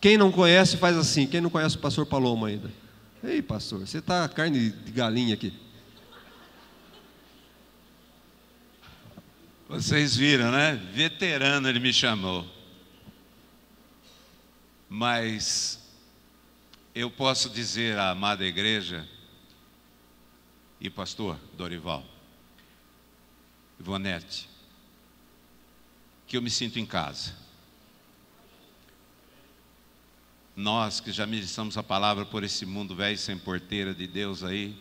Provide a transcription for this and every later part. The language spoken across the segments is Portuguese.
Quem não conhece faz assim. Quem não conhece o pastor Paloma ainda? Ei, pastor, você está carne de galinha aqui. Vocês viram, né? Veterano ele me chamou. Mas eu posso dizer à amada igreja e pastor Dorival, Ivonete, que eu me sinto em casa. Nós que já ministramos a palavra por esse mundo velho sem porteira de Deus aí,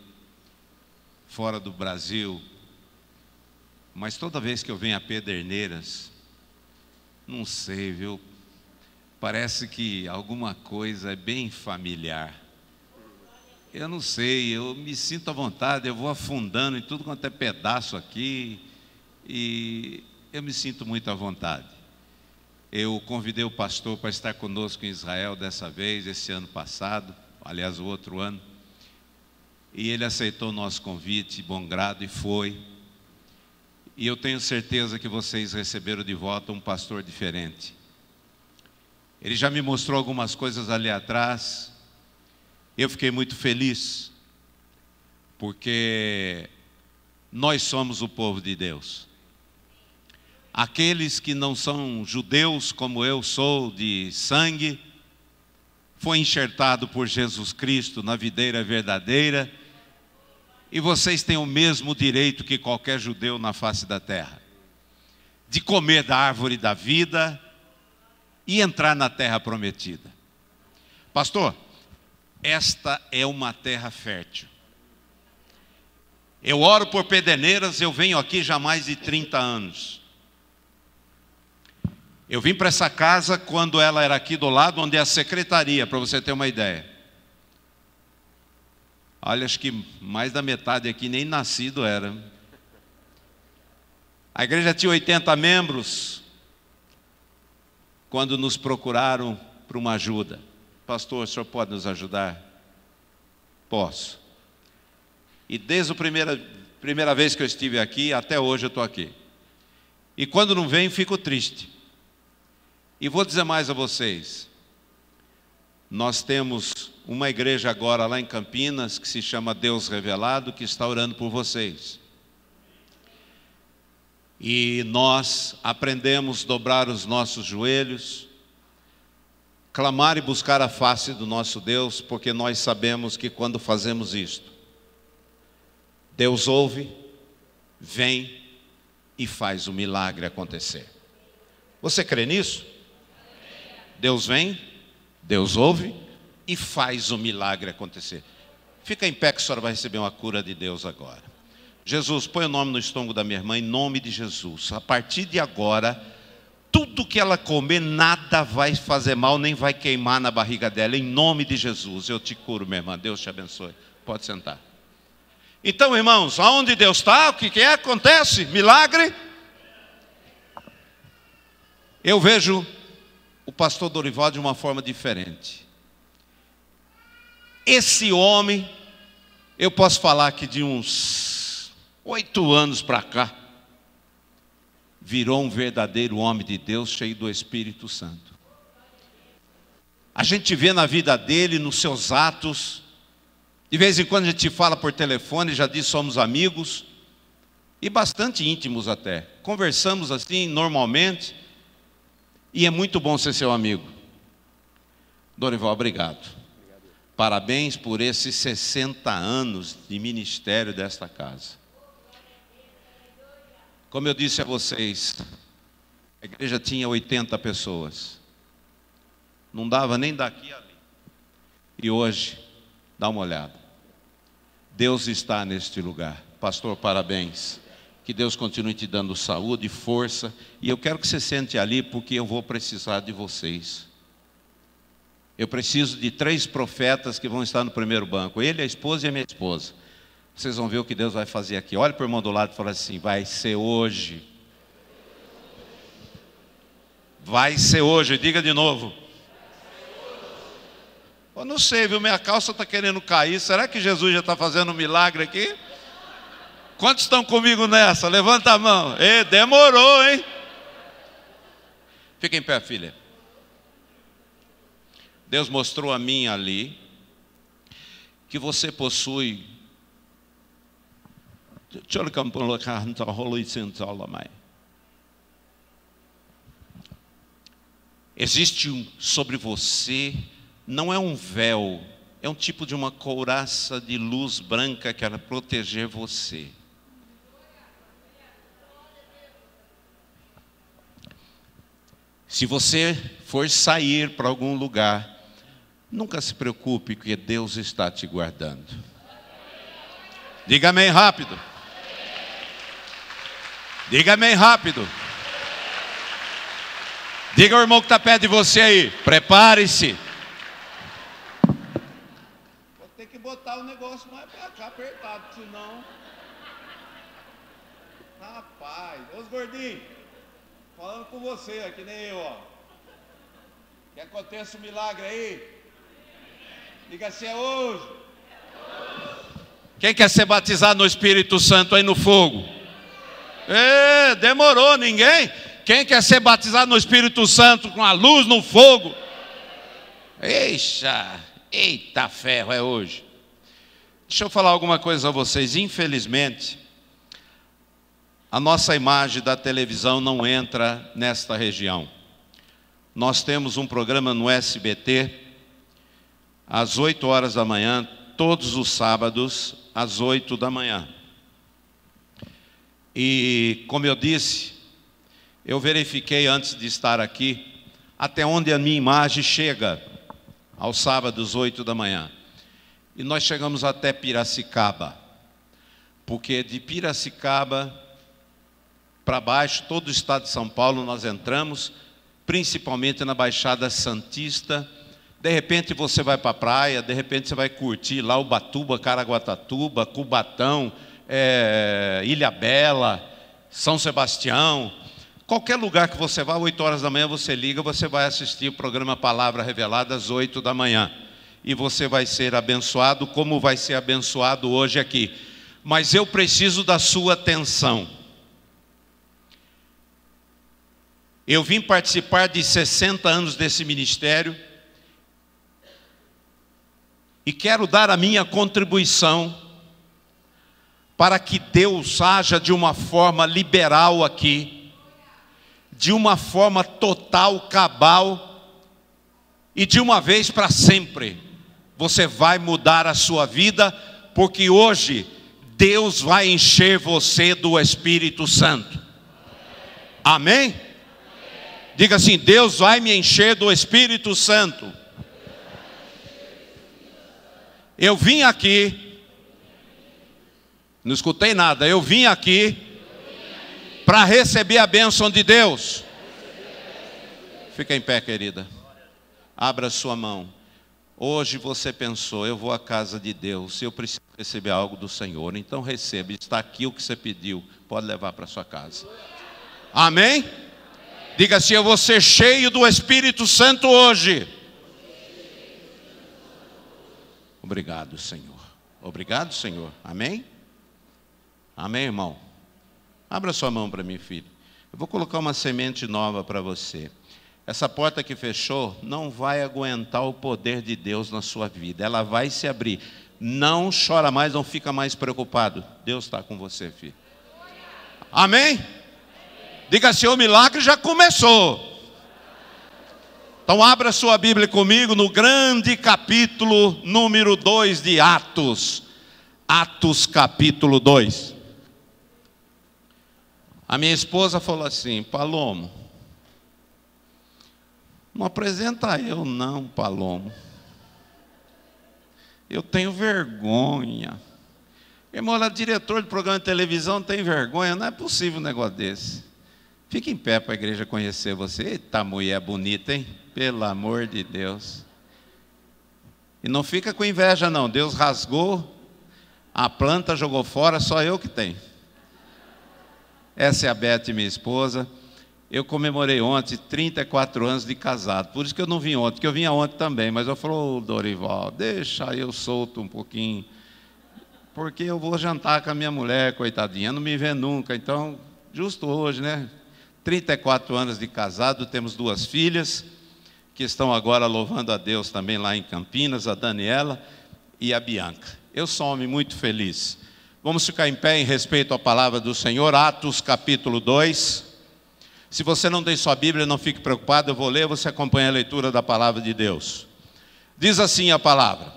fora do Brasil, mas toda vez que eu venho a Pederneiras, não sei, viu? Parece que alguma coisa é bem familiar. Eu não sei, eu me sinto à vontade, eu vou afundando em tudo quanto é pedaço aqui e eu me sinto muito à vontade. Eu convidei o pastor para estar conosco em Israel dessa vez, esse ano passado, aliás o outro ano, e ele aceitou o nosso convite, de bom grado, e foi. E eu tenho certeza que vocês receberam de volta um pastor diferente. Ele já me mostrou algumas coisas ali atrás. Eu fiquei muito feliz, porque nós somos o povo de Deus. Aqueles que não são judeus, como eu sou, de sangue, foi enxertado por Jesus Cristo na videira verdadeira, e vocês têm o mesmo direito que qualquer judeu na face da terra, de comer da árvore da vida e entrar na terra prometida. Pastor, esta é uma terra fértil. Eu oro por Pederneiras, eu venho aqui já há mais de 30 anos. Eu vim para essa casa quando ela era aqui do lado, onde é a secretaria, para você ter uma ideia. Olha, acho que mais da metade aqui nem nascido era. A igreja tinha 80 membros, quando nos procuraram para uma ajuda. Pastor, o senhor pode nos ajudar? Posso. E desde a primeira vez que eu estive aqui, até hoje eu estou aqui. E quando não venho, fico triste. E vou dizer mais a vocês. Nós temos uma igreja agora lá em Campinas, que se chama Deus Revelado, que está orando por vocês. E nós aprendemos a dobrar os nossos joelhos, clamar e buscar a face do nosso Deus, porque nós sabemos que quando fazemos isto, Deus ouve, vem e faz o milagre acontecer. Você crê nisso? Deus vem, Deus ouve e faz o milagre acontecer. Fica em pé que a senhora vai receber uma cura de Deus agora. Jesus, põe o nome no estômago da minha irmã, em nome de Jesus. A partir de agora, tudo que ela comer, nada vai fazer mal, nem vai queimar na barriga dela. Em nome de Jesus, eu te curo, minha irmã. Deus te abençoe. Pode sentar. Então, irmãos, aonde Deus está, o que é? Acontece? Milagre. Eu vejo o pastor Dorival de uma forma diferente. Esse homem, eu posso falar que de uns 8 anos para cá, virou um verdadeiro homem de Deus, cheio do Espírito Santo. A gente vê na vida dele, nos seus atos, de vez em quando a gente fala por telefone, já disse somos amigos, e bastante íntimos até. Conversamos assim normalmente, e é muito bom ser seu amigo. Dorival, obrigado. Parabéns por esses 60 anos de ministério desta casa. Como eu disse a vocês, a igreja tinha 80 pessoas. Não dava nem daqui a ali. E hoje, dá uma olhada. Deus está neste lugar. Pastor, parabéns. Que Deus continue te dando saúde e força. E eu quero que você sente ali, porque eu vou precisar de vocês. Eu preciso de 3 profetas que vão estar no primeiro banco. Ele, a esposa e a minha esposa. Vocês vão ver o que Deus vai fazer aqui. Olha para o irmão do lado e fala assim: vai ser hoje. Vai ser hoje. Diga de novo. Eu não sei, viu? Minha calça está querendo cair. Será que Jesus já está fazendo um milagre aqui? Quantos estão comigo nessa? Levanta a mão. Demorou, hein? Fica em pé, filha. Deus mostrou a mim ali que você possui. Existe sobre você, não é um véu, é um tipo de uma couraça de luz branca que quer proteger você. Se você for sair para algum lugar, nunca se preocupe, porque Deus está te guardando. Diga amém rápido. Diga amém rápido. Diga ao irmão que está perto de você aí, prepare-se. Vou ter que botar o negócio mais para cá apertado, senão... Rapaz, os gordinhos, falando com você, aqui nem eu, ó. Que aconteça um milagre aí. Diga assim, é hoje. Quem quer ser batizado no Espírito Santo aí no fogo? Demorou, ninguém? Quem quer ser batizado no Espírito Santo com a luz no fogo? Eita ferro, é hoje. Deixa eu falar alguma coisa a vocês. Infelizmente, a nossa imagem da televisão não entra nesta região. Nós temos um programa no SBT, às 8 horas da manhã, todos os sábados, às 8 da manhã. E, como eu disse, eu verifiquei antes de estar aqui, até onde a minha imagem chega, aos sábados, 8 da manhã. E nós chegamos até Piracicaba, porque de Piracicaba para baixo, todo o estado de São Paulo, nós entramos, principalmente na Baixada Santista. De repente você vai para a praia, de repente você vai curtir lá Ubatuba, Caraguatatuba, Cubatão, Ilhabela, São Sebastião. Qualquer lugar que você vá, 8 horas da manhã você liga, você vai assistir o programa Palavra Revelada às 8 da manhã. E você vai ser abençoado, como vai ser abençoado hoje aqui. Mas eu preciso da sua atenção. Eu vim participar de 60 anos desse ministério e quero dar a minha contribuição para que Deus haja de uma forma liberal aqui, de uma forma total, cabal e de uma vez para sempre. Você vai mudar a sua vida, porque hoje Deus vai encher você do Espírito Santo. Amém? Diga assim, Deus vai me encher do Espírito Santo. Eu vim aqui, não escutei nada, eu vim aqui para receber a bênção de Deus. Fica em pé, querida. Abra sua mão. Hoje você pensou, eu vou à casa de Deus, eu preciso receber algo do Senhor. Então receba, está aqui o que você pediu, pode levar para sua casa. Amém? Diga assim, eu vou ser cheio do Espírito Santo hoje. Obrigado, Senhor. Obrigado, Senhor. Amém? Amém, irmão? Abra sua mão para mim, filho. Eu vou colocar uma semente nova para você. Essa porta que fechou não vai aguentar o poder de Deus na sua vida. Ela vai se abrir. Não chora mais, não fica mais preocupado. Deus está com você, filho. Amém? Diga assim, o milagre já começou. Então abra sua Bíblia comigo no grande capítulo número 2 de Atos. Atos capítulo 2. A minha esposa falou assim, Palomo, não apresenta eu não, Palomo. Eu tenho vergonha. Irmão, ela é diretor de programa de televisão, tem vergonha? Não é possível um negócio desse. Fique em pé para a igreja conhecer você. Eita, mulher bonita, hein? Pelo amor de Deus. E não fica com inveja, não. Deus rasgou a planta, jogou fora, só eu que tenho. Essa é a Beth, minha esposa. Eu comemorei ontem 34 anos de casado. Por isso que eu não vim ontem, porque eu vinha ontem também. Mas eu falei, ô Dorival, deixa eu solto um pouquinho. Porque eu vou jantar com a minha mulher, coitadinha. Não me vê nunca. Então, justo hoje, né? 34 anos de casado, temos 2 filhas. que estão agora louvando a Deus também lá em Campinas, a Daniela e a Bianca. Eu sou um homem muito feliz. Vamos ficar em pé em respeito à palavra do Senhor, Atos capítulo 2. Se você não tem sua Bíblia, não fique preocupado, eu vou ler, você acompanha a leitura da palavra de Deus. Diz assim a palavra: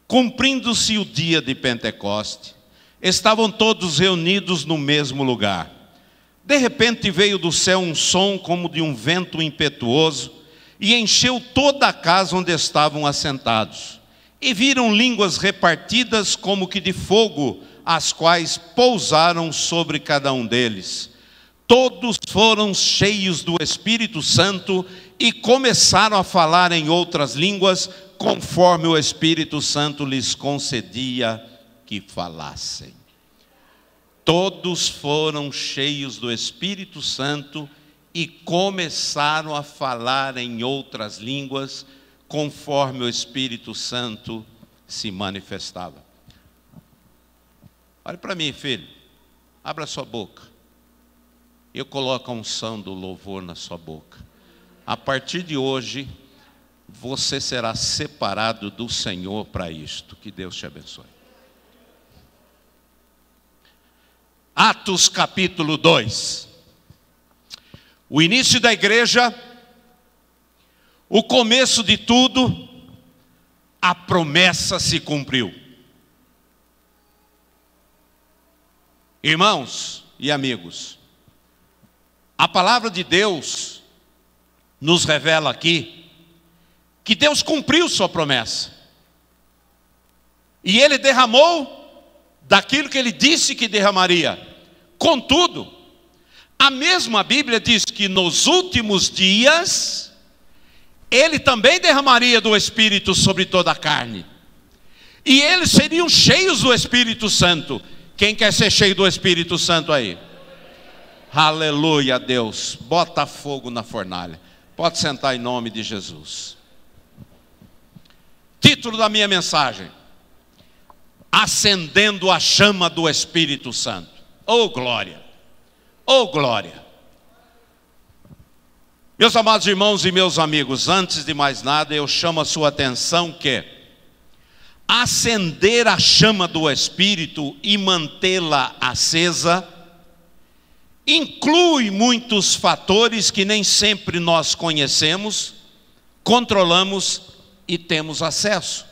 cumprindo-se o dia de Pentecoste, estavam todos reunidos no mesmo lugar. De repente veio do céu um som como de um vento impetuoso e encheu toda a casa onde estavam assentados. E viram línguas repartidas como que de fogo, as quais pousaram sobre cada um deles. Todos foram cheios do Espírito Santo e começaram a falar em outras línguas, conforme o Espírito Santo lhes concedia que falassem. Todos foram cheios do Espírito Santo e começaram a falar em outras línguas, conforme o Espírito Santo se manifestava. Olhe para mim, filho, abra sua boca. Eu coloco a unção do louvor na sua boca. A partir de hoje, você será separado do Senhor para isto. Que Deus te abençoe. Atos capítulo 2. O início da igreja, o começo de tudo, a promessa se cumpriu. Irmãos e amigos, a palavra de Deus nos revela aqui que Deus cumpriu sua promessa. E Ele derramou daquilo que Ele disse que derramaria. Contudo, a mesma Bíblia diz que nos últimos dias Ele também derramaria do Espírito sobre toda a carne. E eles seriam cheios do Espírito Santo. Quem quer ser cheio do Espírito Santo aí? Aleluia, Deus. Bota fogo na fornalha. Pode sentar em nome de Jesus. Título da minha mensagem: acendendo a chama do Espírito Santo. Oh glória, oh glória. Meus amados irmãos e meus amigos, antes de mais nada eu chamo a sua atenção que acender a chama do Espírito e mantê-la acesa inclui muitos fatores que nem sempre nós conhecemos, controlamos e temos acesso.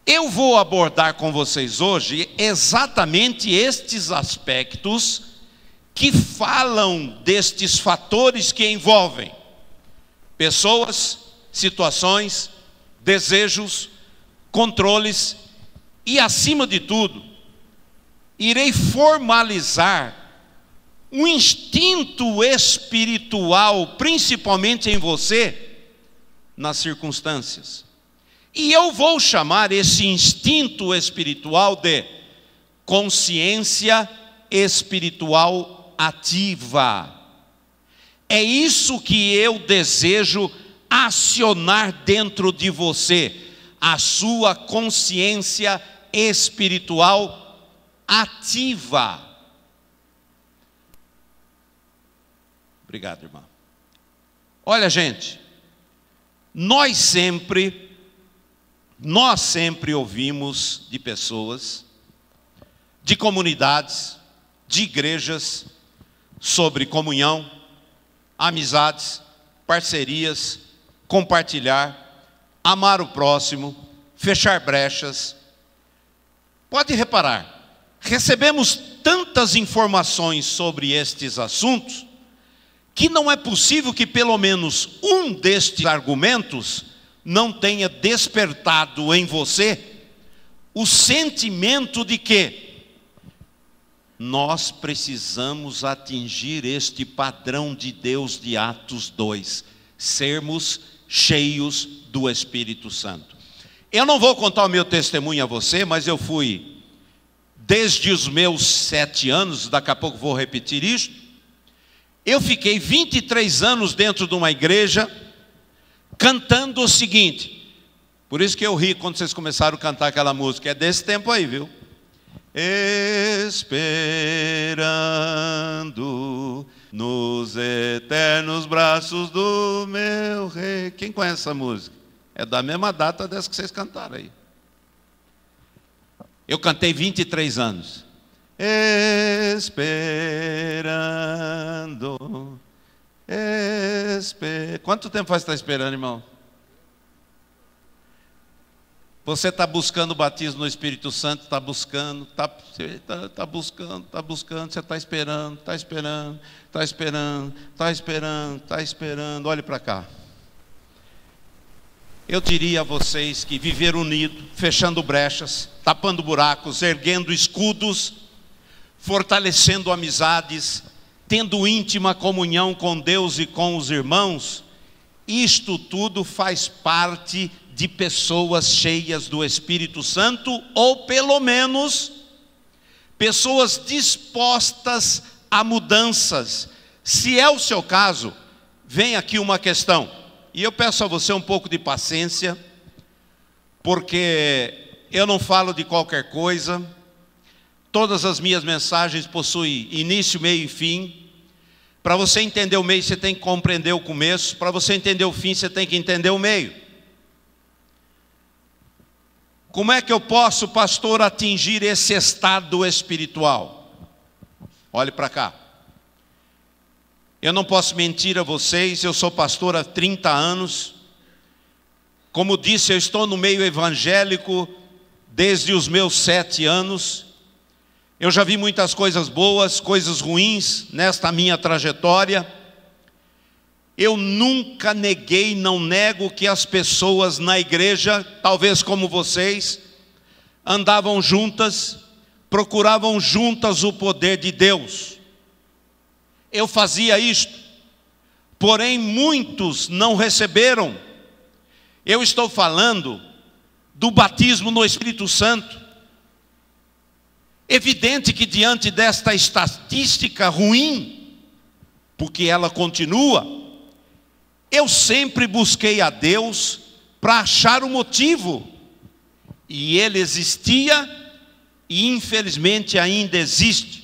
Eu vou abordar com vocês hoje exatamente estes aspectos que falam destes fatores que envolvem pessoas, situações, desejos, controles e, acima de tudo, irei formalizar um instinto espiritual, principalmente em você, nas circunstâncias. E eu vou chamar esse instinto espiritual de consciência espiritual ativa. É isso que eu desejo acionar dentro de você, a sua consciência espiritual ativa. Obrigado, irmão. Olha, gente, nós sempre ouvimos de pessoas, de comunidades, de igrejas, sobre comunhão, amizades, parcerias, compartilhar, amar o próximo, fechar brechas. Pode reparar, recebemos tantas informações sobre estes assuntos, que não é possível que pelo menos um destes argumentos não tenha despertado em você o sentimento de que nós precisamos atingir este padrão de Deus de Atos 2, sermos cheios do Espírito Santo. Eu não vou contar o meu testemunho a você, mas eu fui, desde os meus 7 anos, daqui a pouco vou repetir isto, eu fiquei 23 anos dentro de uma igreja, cantando o seguinte, por isso que eu ri quando vocês começaram a cantar aquela música, é desse tempo aí, viu? Esperando nos eternos braços do meu rei. Quem conhece essa música? É da mesma data dessa que vocês cantaram aí. Eu cantei 23 anos. Esperando. Quanto tempo faz que está esperando, irmão? Você está buscando o batismo no Espírito Santo, está buscando, está buscando, você está esperando, está esperando. Olhe para cá. Eu diria a vocês que viver unido, fechando brechas, tapando buracos, erguendo escudos, fortalecendo amizades, tendo íntima comunhão com Deus e com os irmãos, isto tudo faz parte de pessoas cheias do Espírito Santo, ou pelo menos pessoas dispostas a mudanças. Se é o seu caso, vem aqui uma questão, e eu peço a você um pouco de paciência, porque eu não falo de qualquer coisa. Todas as minhas mensagens possuem início, meio e fim. Para você entender o meio, você tem que compreender o começo. Para você entender o fim, você tem que entender o meio. Como é que eu posso, pastor, atingir esse estado espiritual? Olhe para cá. Eu não posso mentir a vocês, eu sou pastor há 30 anos. Como disse, eu estou no meio evangélico desde os meus 7 anos. Eu já vi muitas coisas boas, coisas ruins nesta minha trajetória. Eu nunca neguei, não nego que as pessoas na igreja, talvez como vocês, andavam juntas, procuravam juntas o poder de Deus. Eu fazia isto, porém muitos não receberam. Eu estou falando do batismo no Espírito Santo. Evidente que diante desta estatística ruim, porque ela continua, eu sempre busquei a Deus para achar o motivo, e ele existia e infelizmente ainda existe.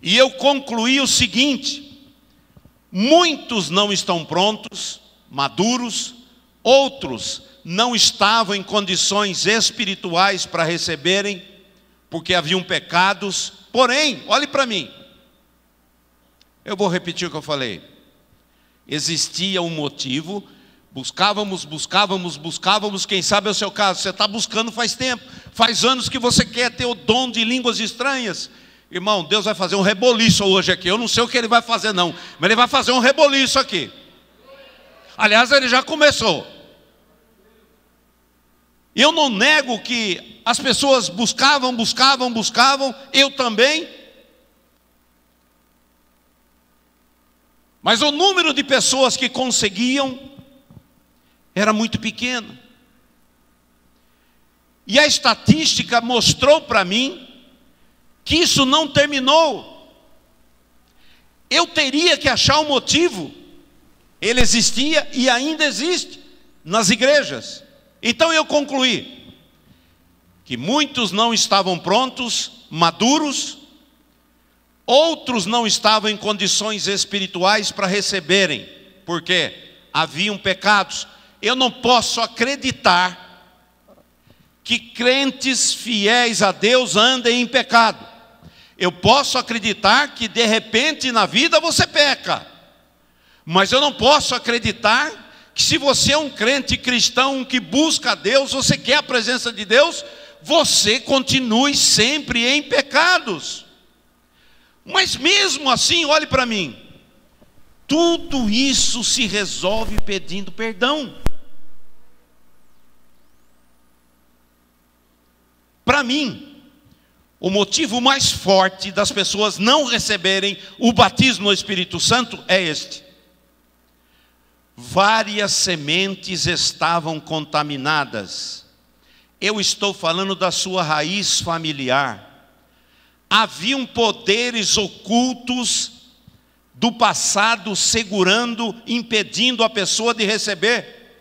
E eu concluí o seguinte: muitos não estão prontos, maduros, outros não estavam em condições espirituais para receberem, porque haviam pecados. Porém, olhe para mim, eu vou repetir o que eu falei. Existia um motivo, buscávamos, quem sabe é o seu caso, você está buscando faz tempo, faz anos que você quer ter o dom de línguas estranhas. Irmão, Deus vai fazer um reboliço hoje aqui, eu não sei o que Ele vai fazer não, mas Ele vai fazer um reboliço aqui. Aliás, Ele já começou. Eu não nego que as pessoas buscavam, eu também. Mas o número de pessoas que conseguiam era muito pequeno. E a estatística mostrou para mim que isso não terminou. Eu teria que achar um motivo. Ele existia e ainda existe nas igrejas. Então eu concluí que muitos não estavam prontos, maduros, outros não estavam em condições espirituais para receberem, porque haviam pecados. Eu não posso acreditar que crentes fiéis a Deus andem em pecado. Eu posso acreditar que de repente na vida você peca, mas eu não posso acreditar que se você é um crente cristão que busca a Deus, você quer a presença de Deus, você continue sempre em pecados. Mas mesmo assim, olhe para mim, tudo isso se resolve pedindo perdão. Para mim, o motivo mais forte das pessoas não receberem o batismo no Espírito Santo é este: várias sementes estavam contaminadas. Eu estou falando da sua raiz familiar. Haviam poderes ocultos do passado segurando, impedindo a pessoa de receber.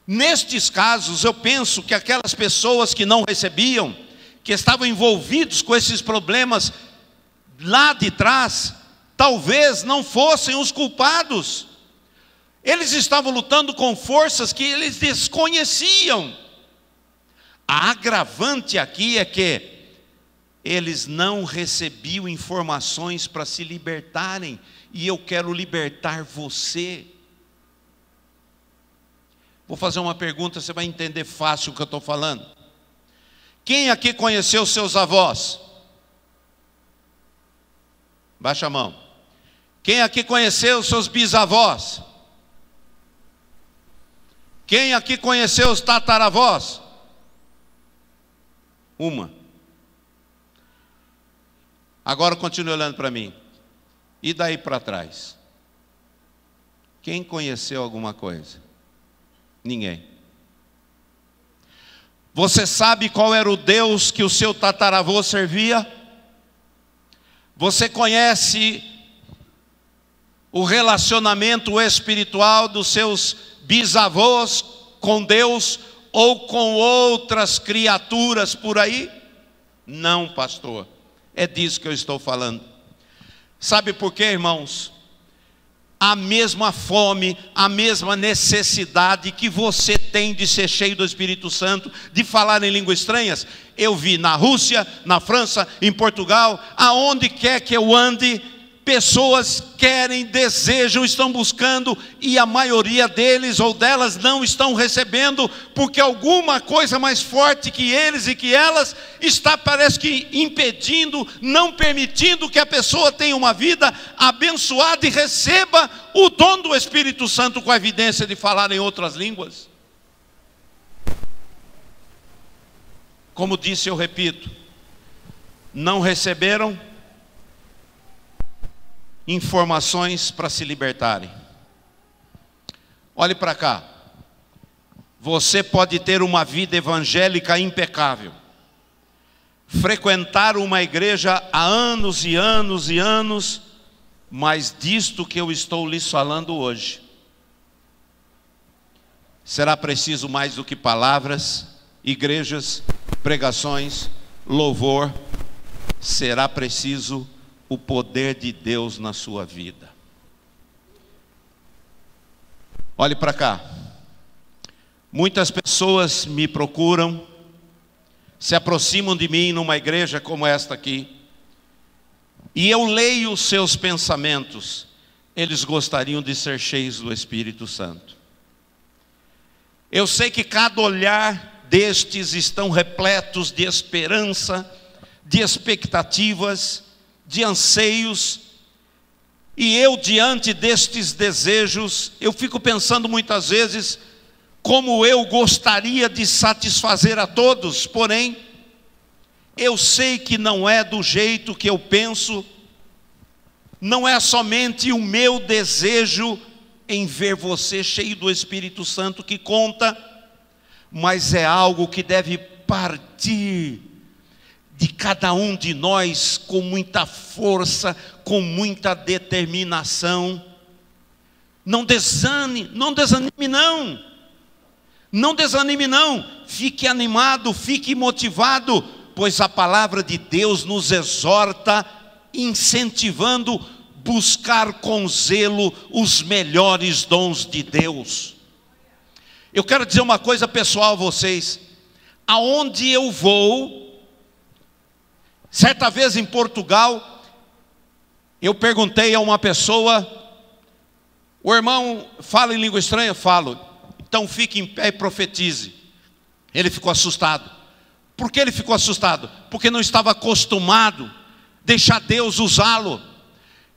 Nestes casos, eu penso que aquelas pessoas que não recebiam, que estavam envolvidos com esses problemas lá de trás, talvez não fossem os culpados. Eles estavam lutando com forças que eles desconheciam. A agravante aqui é que eles não recebiam informações para se libertarem, e eu quero libertar você. Vou fazer uma pergunta, você vai entender fácil o que eu estou falando. Quem aqui conheceu seus avós? Baixa a mão. Quem aqui conheceu seus bisavós? Quem aqui conheceu os tataravós? Uma. Agora continue olhando para mim. E daí para trás? Quem conheceu alguma coisa? Ninguém. Você sabe qual era o Deus que o seu tataravô servia? Você conhece o relacionamento espiritual dos seus bisavós com Deus ou com outras criaturas por aí? Não, pastor. É disso que eu estou falando. Sabe por quê, irmãos? A mesma fome, a mesma necessidade que você tem de ser cheio do Espírito Santo, de falar em línguas estranhas, eu vi na Rússia, na França, em Portugal, aonde quer que eu ande, pessoas querem, desejam, estão buscando, e a maioria deles ou delas não estão recebendo, porque alguma coisa mais forte que eles e que elas está, parece que, impedindo, não permitindo que a pessoa tenha uma vida abençoada e receba o dom do Espírito Santo com a evidência de falar em outras línguas. Como disse, eu repito, não receberam informações para se libertarem. Olhe para cá. Você pode ter uma vida evangélica impecável, frequentar uma igreja há anos e anos e anos, mas disto que eu estou lhes falando hoje, será preciso mais do que palavras, igrejas, pregações, louvor, será preciso o poder de Deus na sua vida. Olhe para cá. Muitas pessoas me procuram, se aproximam de mim numa igreja como esta aqui, e eu leio os seus pensamentos. Eles gostariam de ser cheios do Espírito Santo. Eu sei que cada olhar destes estão repletos de esperança, de expectativas, de anseios, e eu, diante destes desejos, eu fico pensando muitas vezes como eu gostaria de satisfazer a todos, porém eu sei que não é do jeito que eu penso, não é somente o meu desejo em ver você cheio do Espírito Santo que conta, mas é algo que deve partir de cada um de nós com muita força, com muita determinação. Não desanime não. Não desanime não. Fique animado, fique motivado, pois a palavra de Deus nos exorta, incentivando buscar com zelo os melhores dons de Deus. Eu quero dizer uma coisa pessoal a vocês. Aonde eu vou, certa vez em Portugal, eu perguntei a uma pessoa: o irmão fala em língua estranha? Falo. Então fique em pé e profetize. Ele ficou assustado. Por que ele ficou assustado? Porque não estava acostumado a deixar Deus usá-lo.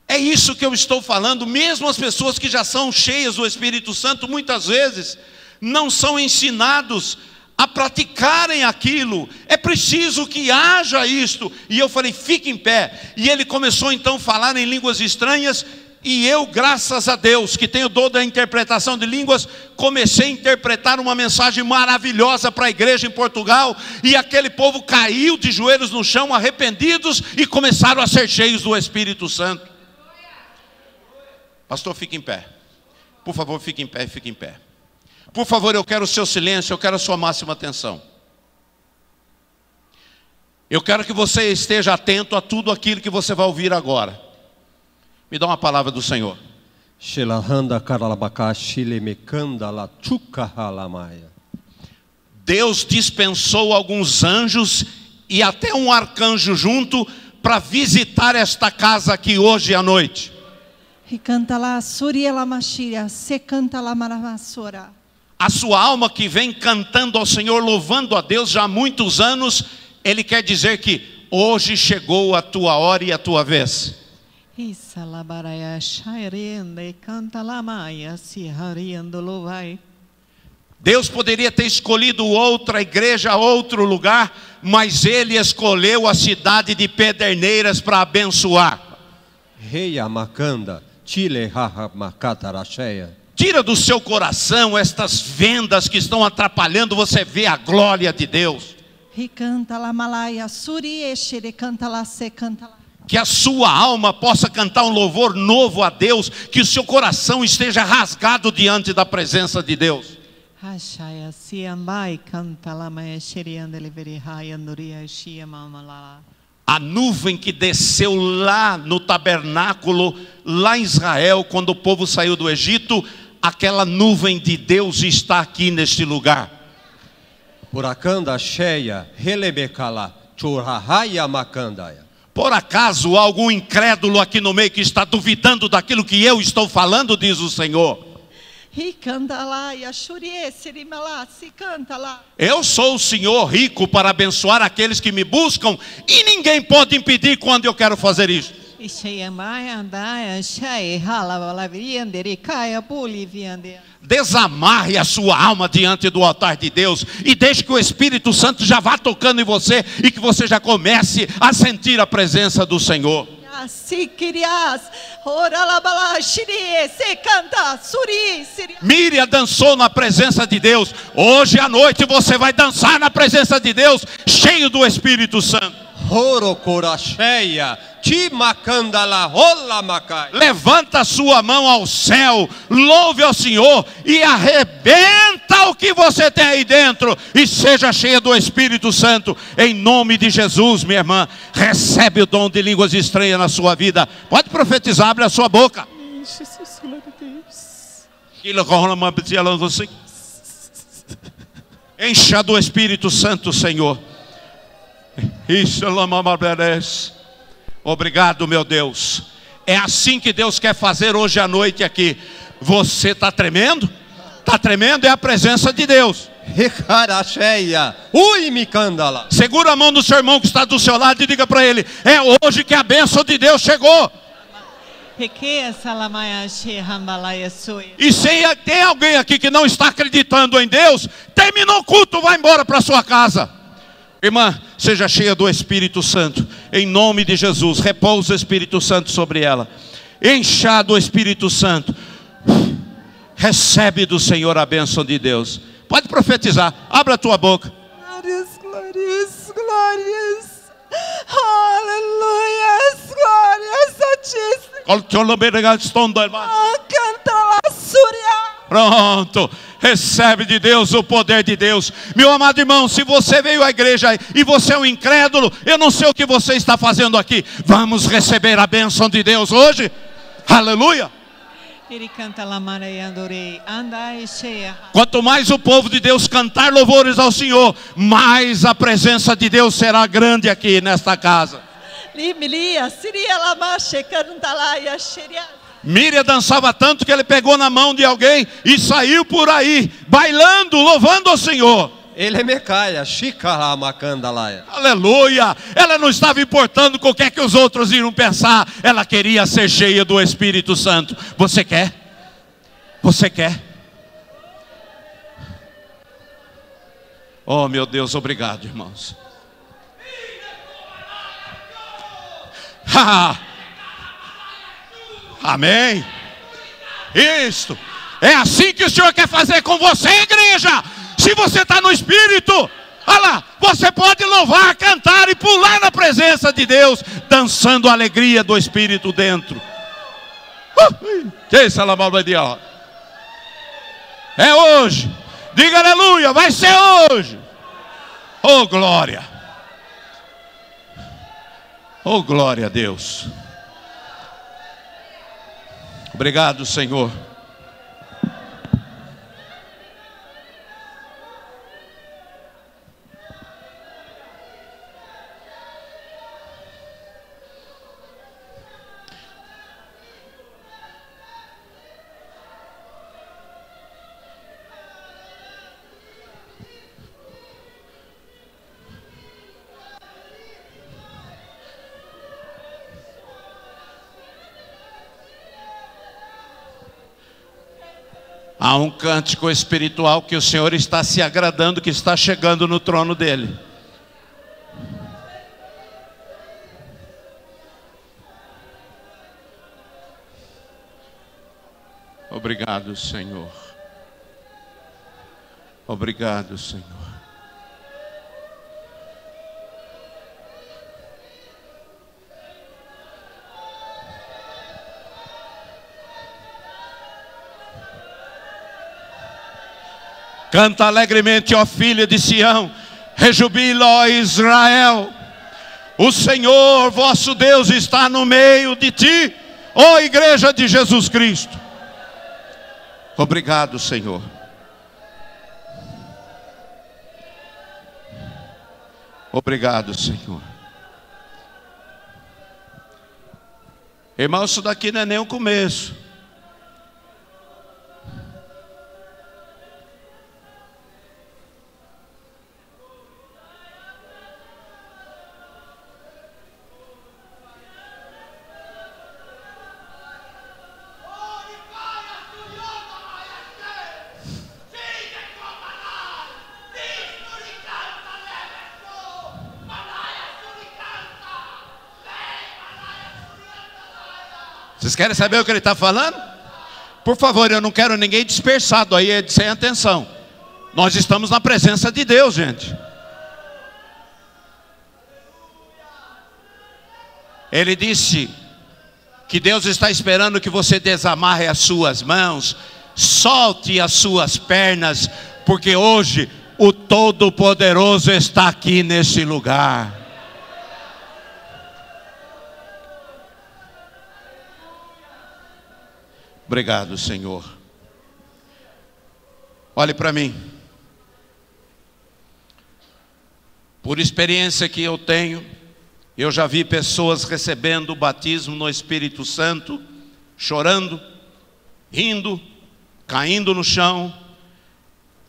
É isso que eu estou falando. Mesmo as pessoas que já são cheias do Espírito Santo, muitas vezes não são ensinados a praticarem aquilo. É preciso que haja isto. E eu falei: fique em pé. E ele começou então a falar em línguas estranhas. E eu, graças a Deus, que tenho dom da interpretação de línguas, comecei a interpretar uma mensagem maravilhosa para a igreja em Portugal. E aquele povo caiu de joelhos no chão, arrependidos, e começaram a ser cheios do Espírito Santo. Pastor, fique em pé. Por favor, fique em pé, fique em pé. Por favor, eu quero o seu silêncio, eu quero a sua máxima atenção. Eu quero que você esteja atento a tudo aquilo que você vai ouvir agora. Me dá uma palavra do Senhor. Shelahanda karalabaka shilemekanda la chukahalamaya. Deus dispensou alguns anjos e até um arcanjo junto para visitar esta casa aqui hoje à noite. A sua alma que vem cantando ao Senhor, louvando a Deus já há muitos anos, Ele quer dizer que hoje chegou a tua hora e a tua vez. Deus poderia ter escolhido outra igreja, outro lugar, mas Ele escolheu a cidade de Pederneiras para abençoar. Reia makanda chile haha makatarasheya. Tira do seu coração estas vendas que estão atrapalhando você ver a glória de Deus. Que a sua alma possa cantar um louvor novo a Deus, que o seu coração esteja rasgado diante da presença de Deus. A nuvem que desceu lá no tabernáculo, lá em Israel, quando o povo saiu do Egito, aquela nuvem de Deus está aqui neste lugar. Urakanda cheia, relebekala, churrahaya makandaya. Por acaso há algum incrédulo aqui no meio que está duvidando daquilo que eu estou falando, diz o Senhor. Eu sou o Senhor rico para abençoar aqueles que me buscam, e ninguém pode impedir quando eu quero fazer isso. Desamarre a sua alma diante do altar de Deus e deixe que o Espírito Santo já vá tocando em você e que você já comece a sentir a presença do Senhor. Miriam dançou na presença de Deus. Hoje à noite você vai dançar na presença de Deus, cheio do Espírito Santo. Levanta a sua mão ao céu, louve ao Senhor e arrebenta o que você tem aí dentro e seja cheia do Espírito Santo, em nome de Jesus. Minha irmã, recebe o dom de línguas estranhas na sua vida. Pode profetizar, abre a sua boca. Encha do Espírito Santo, Senhor. Obrigado, meu Deus. É assim que Deus quer fazer hoje à noite aqui. Você está tremendo? Está tremendo? É a presença de Deus. Segura a mão do seu irmão que está do seu lado e diga para ele: é hoje que a bênção de Deus chegou. E se tem alguém aqui que não está acreditando em Deus, terminou o culto, vai embora para sua casa. Irmã, seja cheia do Espírito Santo, em nome de Jesus. Repousa o Espírito Santo sobre ela. Encha do Espírito Santo. Recebe do Senhor a bênção de Deus. Pode profetizar, abra a tua boca. Glórias, glórias, glórias. Aleluias, glórias a ti. Canta lá, Surya. Pronto, recebe de Deus o poder de Deus. Meu amado irmão, se você veio à igreja e você é um incrédulo, eu não sei o que você está fazendo aqui. Vamos receber a bênção de Deus hoje. Aleluia. Quanto mais o povo de Deus cantar louvores ao Senhor, mais a presença de Deus será grande aqui nesta casa. Miriam dançava tanto que ele pegou na mão de alguém e saiu por aí, bailando, louvando ao Senhor. Aleluia. Ela não estava importando com o que os outros iriam pensar. Ela queria ser cheia do Espírito Santo. Você quer? Você quer? Oh, meu Deus, obrigado, irmãos. Amém. Isto é assim que o Senhor quer fazer com você, igreja. Se você está no Espírito, olha lá, você pode louvar, cantar e pular na presença de Deus, dançando a alegria do Espírito dentro. É hoje. Diga aleluia, vai ser hoje. Oh glória. Oh glória a Deus. Obrigado, Senhor. Há um cântico espiritual que o Senhor está se agradando, que está chegando no trono dele. Obrigado, Senhor. Obrigado, Senhor. Canta alegremente, ó filha de Sião, rejubila, ó Israel. O Senhor, vosso Deus, está no meio de ti, ó igreja de Jesus Cristo. Obrigado, Senhor. Obrigado, Senhor. Irmão, isso daqui não é nem o começo. Vocês querem saber o que ele está falando? Por favor, eu não quero ninguém dispersado aí, sem atenção. Nós estamos na presença de Deus, gente. Ele disse que Deus está esperando que você desamarre as suas mãos, solte as suas pernas, porque hoje o Todo-Poderoso está aqui nesse lugar. Obrigado, Senhor. Olhe para mim. Por experiência que eu tenho, eu já vi pessoas recebendo o batismo no Espírito Santo, chorando, rindo, caindo no chão,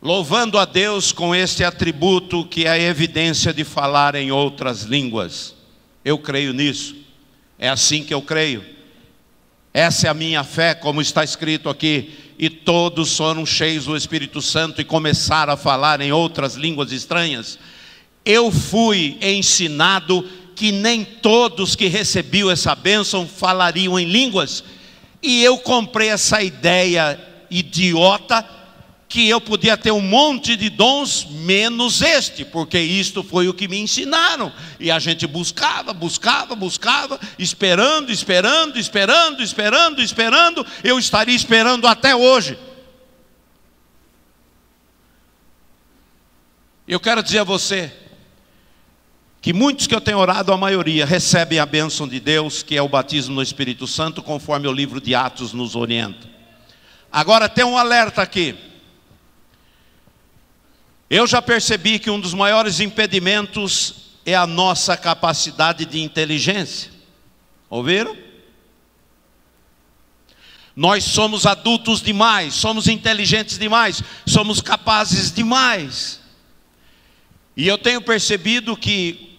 louvando a Deus com este atributo que é a evidência de falar em outras línguas. Eu creio nisso. É assim que eu creio. Essa é a minha fé, como está escrito aqui. E todos foram cheios do Espírito Santo e começaram a falar em outras línguas estranhas. Eu fui ensinado que nem todos que recebiam essa bênção falariam em línguas. E eu comprei essa ideia idiota que eu podia ter um monte de dons menos este, porque isto foi o que me ensinaram. E a gente buscava, esperando. Eu estaria esperando até hoje. Eu quero dizer a você que muitos que eu tenho orado, a maioria, recebem a bênção de Deus, que é o batismo no Espírito Santo, conforme o livro de Atos nos orienta. Agora tem um alerta aqui. Eu já percebi que um dos maiores impedimentos é a nossa capacidade de inteligência. Ouviram? Nós somos adultos demais, somos inteligentes demais, somos capazes demais. E eu tenho percebido que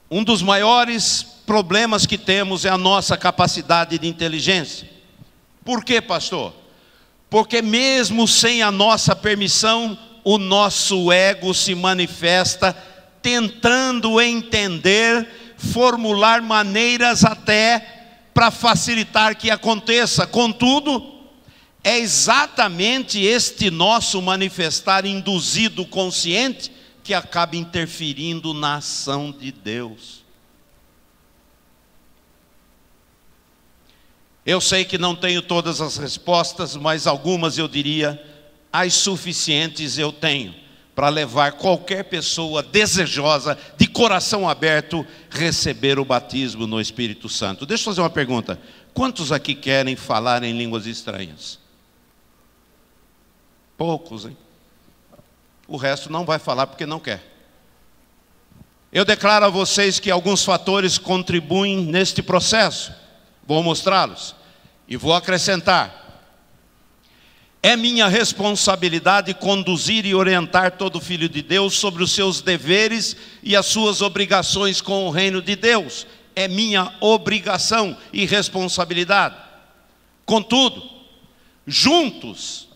um dos maiores problemas que temos é a nossa capacidade de inteligência. Por quê, pastor? Porque mesmo sem a nossa permissão, o nosso ego se manifesta tentando entender, formular maneiras até para facilitar que aconteça. Contudo, é exatamente este nosso manifestar induzido consciente que acaba interferindo na ação de Deus. Eu sei que não tenho todas as respostas, mas algumas eu diria, as suficientes eu tenho para levar qualquer pessoa desejosa, de coração aberto, receber o batismo no Espírito Santo. Deixa eu fazer uma pergunta. Quantos aqui querem falar em línguas estranhas? Poucos, hein? O resto não vai falar porque não quer. Eu declaro a vocês que alguns fatores contribuem neste processo. Vou mostrá-los e vou acrescentar. É minha responsabilidade conduzir e orientar todo filho de Deus sobre os seus deveres e as suas obrigações com o reino de Deus. É minha obrigação e responsabilidade. Contudo, juntos,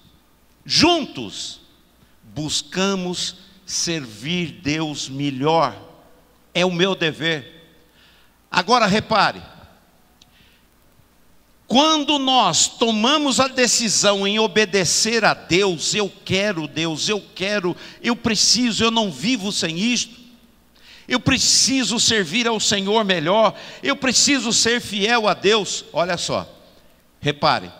buscamos servir Deus melhor. É o meu dever. Agora repare, quando nós tomamos a decisão em obedecer a Deus, eu quero Deus, eu preciso, eu não vivo sem isto, eu preciso servir ao Senhor melhor, eu preciso ser fiel a Deus. Olha só, repare,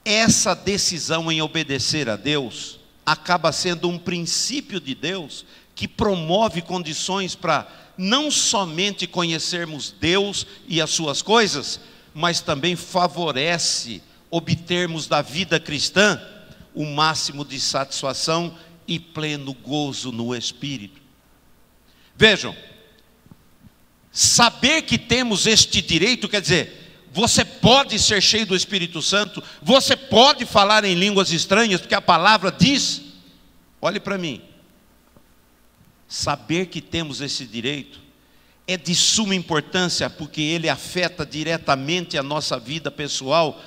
essa decisão em obedecer a Deus acaba sendo um princípio de Deus que promove condições para não somente conhecermos Deus e as suas coisas, mas também favorece obtermos da vida cristã o máximo de satisfação e pleno gozo no Espírito. Vejam, saber que temos este direito, quer dizer, você pode ser cheio do Espírito Santo, você pode falar em línguas estranhas, porque a palavra diz, olhe para mim, saber que temos esse direito é de suma importância, porque ele afeta diretamente a nossa vida pessoal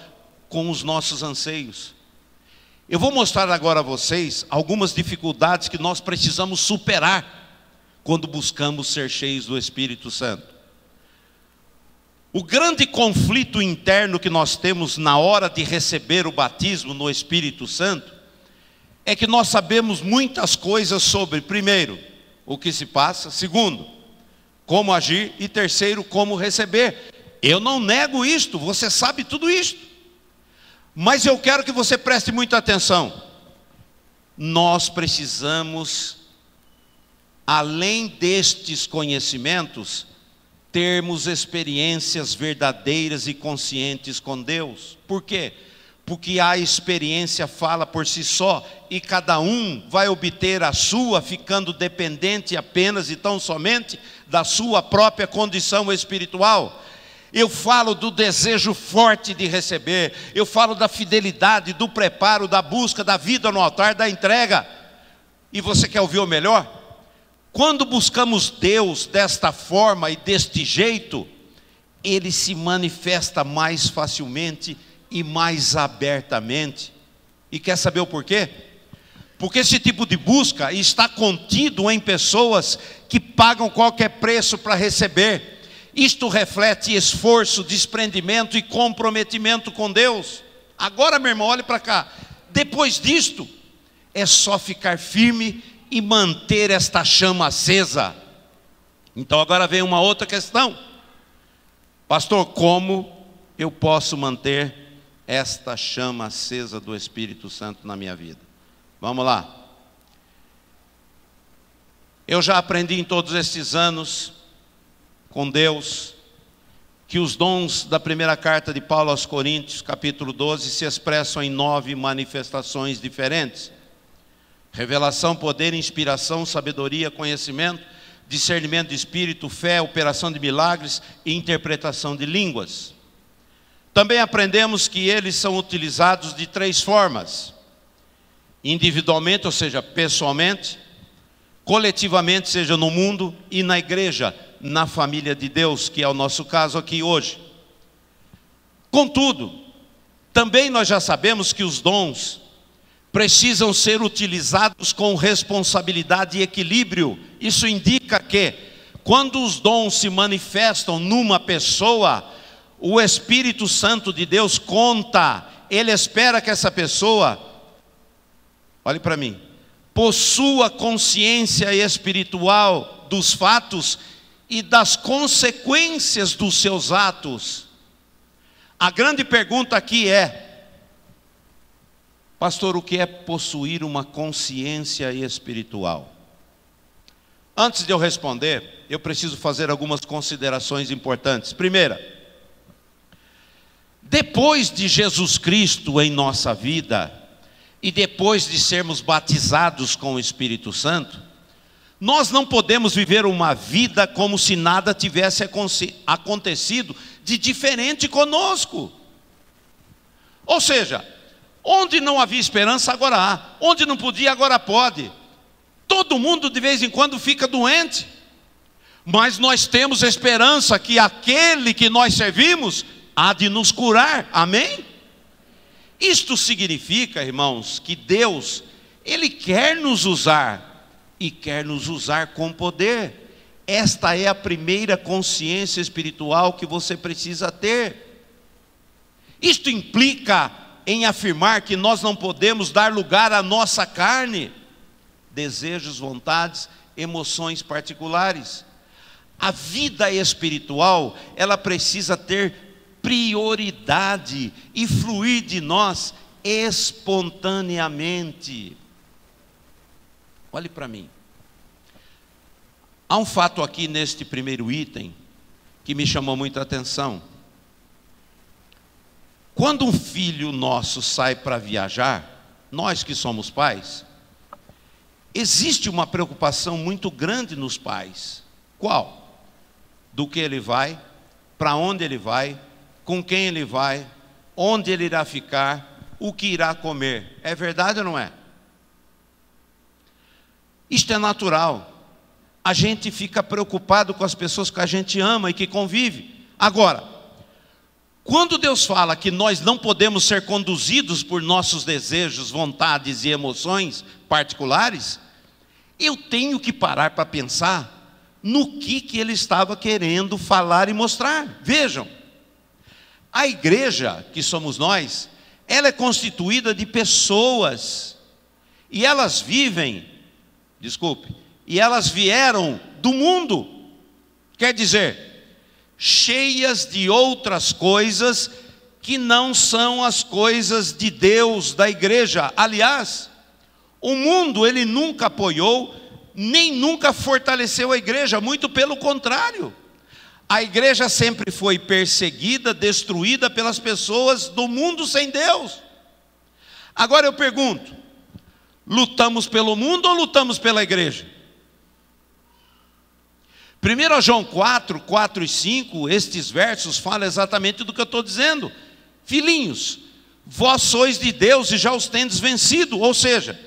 com os nossos anseios. Eu vou mostrar agora a vocês algumas dificuldades que nós precisamos superar quando buscamos ser cheios do Espírito Santo. O grande conflito interno que nós temos na hora de receber o batismo no Espírito Santo é que nós sabemos muitas coisas sobre, primeiro, o que se passa, segundo, como agir, e terceiro, como receber. Eu não nego isto, você sabe tudo isto, mas eu quero que você preste muita atenção. Nós precisamos, além destes conhecimentos, termos experiências verdadeiras e conscientes com Deus. Por quê? Porque a experiência fala por si só, e cada um vai obter a sua, ficando dependente apenas e tão somente da sua própria condição espiritual. Eu falo do desejo forte de receber, eu falo da fidelidade, do preparo, da busca, da vida no altar, da entrega. E você quer ouvir o melhor? Quando buscamos Deus desta forma e deste jeito, Ele se manifesta mais facilmente e mais abertamente. E quer saber o porquê? Porque esse tipo de busca está contido em pessoas que pagam qualquer preço para receber. Isto reflete esforço, desprendimento e comprometimento com Deus. Agora, meu irmão, olhe para cá. Depois disto, é só ficar firme e manter esta chama acesa. Então agora vem uma outra questão. Pastor, como eu posso manter esta chama acesa do Espírito Santo na minha vida? Vamos lá. Eu já aprendi em todos estes anos com Deus que os dons da primeira carta de Paulo aos Coríntios, capítulo 12, se expressam em 9 manifestações diferentes: revelação, poder, inspiração, sabedoria, conhecimento, discernimento de espírito, fé, operação de milagres e interpretação de línguas. Também aprendemos que eles são utilizados de 3 formas: individualmente, ou seja, pessoalmente; coletivamente, seja no mundo; e na igreja, na família de Deus, que é o nosso caso aqui hoje. Contudo, também nós já sabemos que os dons precisam ser utilizados com responsabilidade e equilíbrio. Isso indica que, quando os dons se manifestam numa pessoa, o Espírito Santo de Deus conta, Ele espera que essa pessoa, olhe para mim, possua consciência espiritual dos fatos e das consequências dos seus atos. A grande pergunta aqui é: pastor, o que é possuir uma consciência espiritual? Antes de eu responder, eu preciso fazer algumas considerações importantes. Primeira, Depois de Jesus Cristo em nossa vida, e depois de sermos batizados com o Espírito Santo, nós não podemos viver uma vida como se nada tivesse acontecido de diferente conosco. Ou seja, onde não havia esperança, agora há. Onde não podia, agora pode. Todo mundo de vez em quando fica doente. Mas nós temos esperança que aquele que nós servimos há de nos curar. Amém? Isto significa, irmãos, que Deus, Ele quer nos usar. E quer nos usar com poder. Esta é a primeira consciência espiritual que você precisa ter. Isto implica em afirmar que nós não podemos dar lugar à nossa carne, desejos, vontades, emoções particulares. A vida espiritual, ela precisa ter prioridade e fluir de nós espontaneamente. Olhe para mim. Há um fato aqui neste primeiro item que me chamou muita atenção. Quando um filho nosso sai para viajar, nós que somos pais, existe uma preocupação muito grande nos pais. Qual? Do que ele vai, para onde ele vai, com quem ele vai, onde ele irá ficar, o que irá comer. É verdade ou não é? Isto é natural. A gente fica preocupado com as pessoas que a gente ama e que convive. Agora, quando Deus fala que nós não podemos ser conduzidos por nossos desejos, vontades e emoções particulares, eu tenho que parar para pensar no que Ele estava querendo falar e mostrar. Vejam, a igreja, que somos nós, ela é constituída de pessoas, e elas vieram do mundo, quer dizer, cheias de outras coisas que não são as coisas de Deus, da igreja. Aliás, o mundo, ele nunca apoiou, nem nunca fortaleceu a igreja, muito pelo contrário. A igreja sempre foi perseguida, destruída pelas pessoas do mundo sem Deus. Agora eu pergunto, lutamos pelo mundo ou lutamos pela igreja? 1 João 4, 4 e 5, estes versos falam exatamente do que eu estou dizendo. Filhinhos, vós sois de Deus e já os tendes vencido. Ou seja,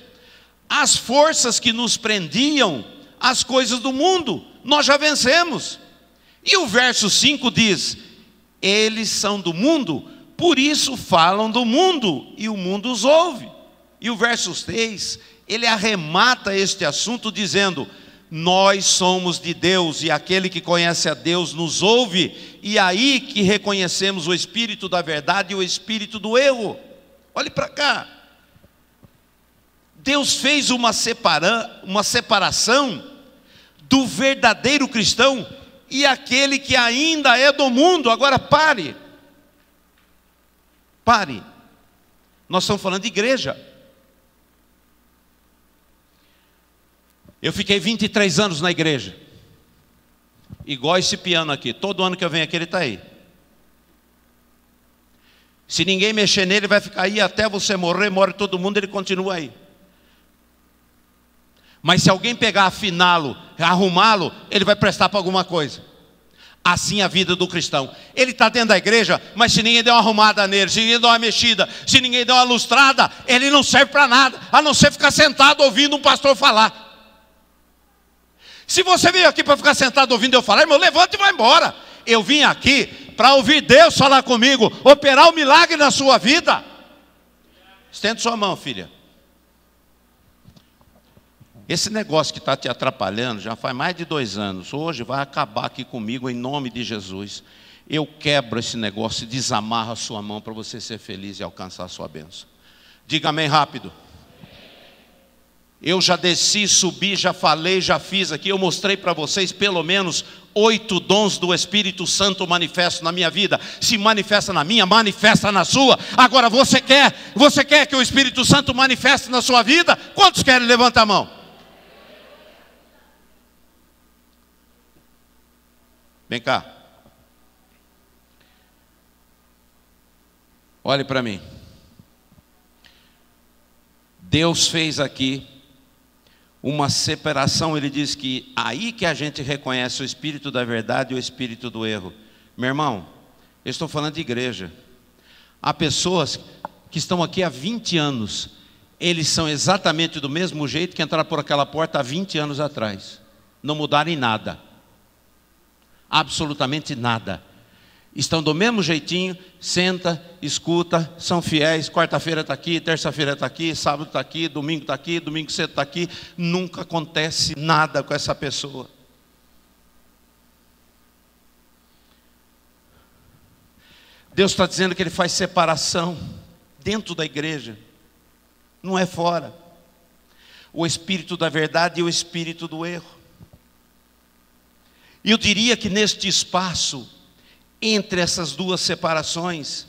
as forças que nos prendiam às coisas do mundo, nós já vencemos. E o verso 5 diz, eles são do mundo, por isso falam do mundo, e o mundo os ouve. E o verso 6, ele arremata este assunto dizendo, nós somos de Deus, e aquele que conhece a Deus nos ouve, e aí que reconhecemos o espírito da verdade e o espírito do erro. Olhe para cá. Deus fez uma separação do verdadeiro cristão e aquele que ainda é do mundo. Agora pare. Nós estamos falando de igreja. Eu fiquei 23 anos na igreja. Igual esse piano aqui. Todo ano que eu venho aqui ele está aí. Se ninguém mexer nele, vai ficar aí até você morrer. Morre todo mundo, ele continua aí. Mas se alguém pegar, afiná-lo, arrumá-lo, ele vai prestar para alguma coisa. Assim a vida do cristão. Ele está dentro da igreja, mas se ninguém der uma arrumada nele, se ninguém der uma mexida, se ninguém der uma lustrada, ele não serve para nada, a não ser ficar sentado ouvindo um pastor falar. Se você veio aqui para ficar sentado ouvindo eu falar, irmão, levanta e vai embora. Eu vim aqui para ouvir Deus falar comigo, operar o milagre na sua vida. Estende sua mão, filha. Esse negócio que está te atrapalhando já faz mais de 2 anos. Hoje vai acabar aqui comigo em nome de Jesus. Eu quebro esse negócio e desamarro a sua mão para você ser feliz e alcançar a sua bênção. Diga amém rápido. Eu já desci, subi, já falei, já fiz aqui. Eu mostrei para vocês pelo menos 8 dons do Espírito Santo manifestos na minha vida. Se manifesta na minha, manifesta na sua. Agora você quer que o Espírito Santo manifeste na sua vida? Quantos querem? Levanta a mão. Vem cá. Olhe para mim. Deus fez aqui uma separação. Ele diz que aí que a gente reconhece o espírito da verdade e o espírito do erro. Meu irmão, eu estou falando de igreja. Há pessoas que estão aqui há 20 anos. Eles são exatamente do mesmo jeito que entraram por aquela porta há 20 anos atrás. Não mudaram em nada. Absolutamente nada. Estão do mesmo jeitinho, senta, escuta, são fiéis, quarta-feira está aqui, terça-feira está aqui, sábado está aqui, domingo cedo está aqui. Nunca acontece nada com essa pessoa. Deus está dizendo que Ele faz separação dentro da igreja, não é fora. O espírito da verdade e o espírito do erro. E eu diria que neste espaço, entre essas duas separações,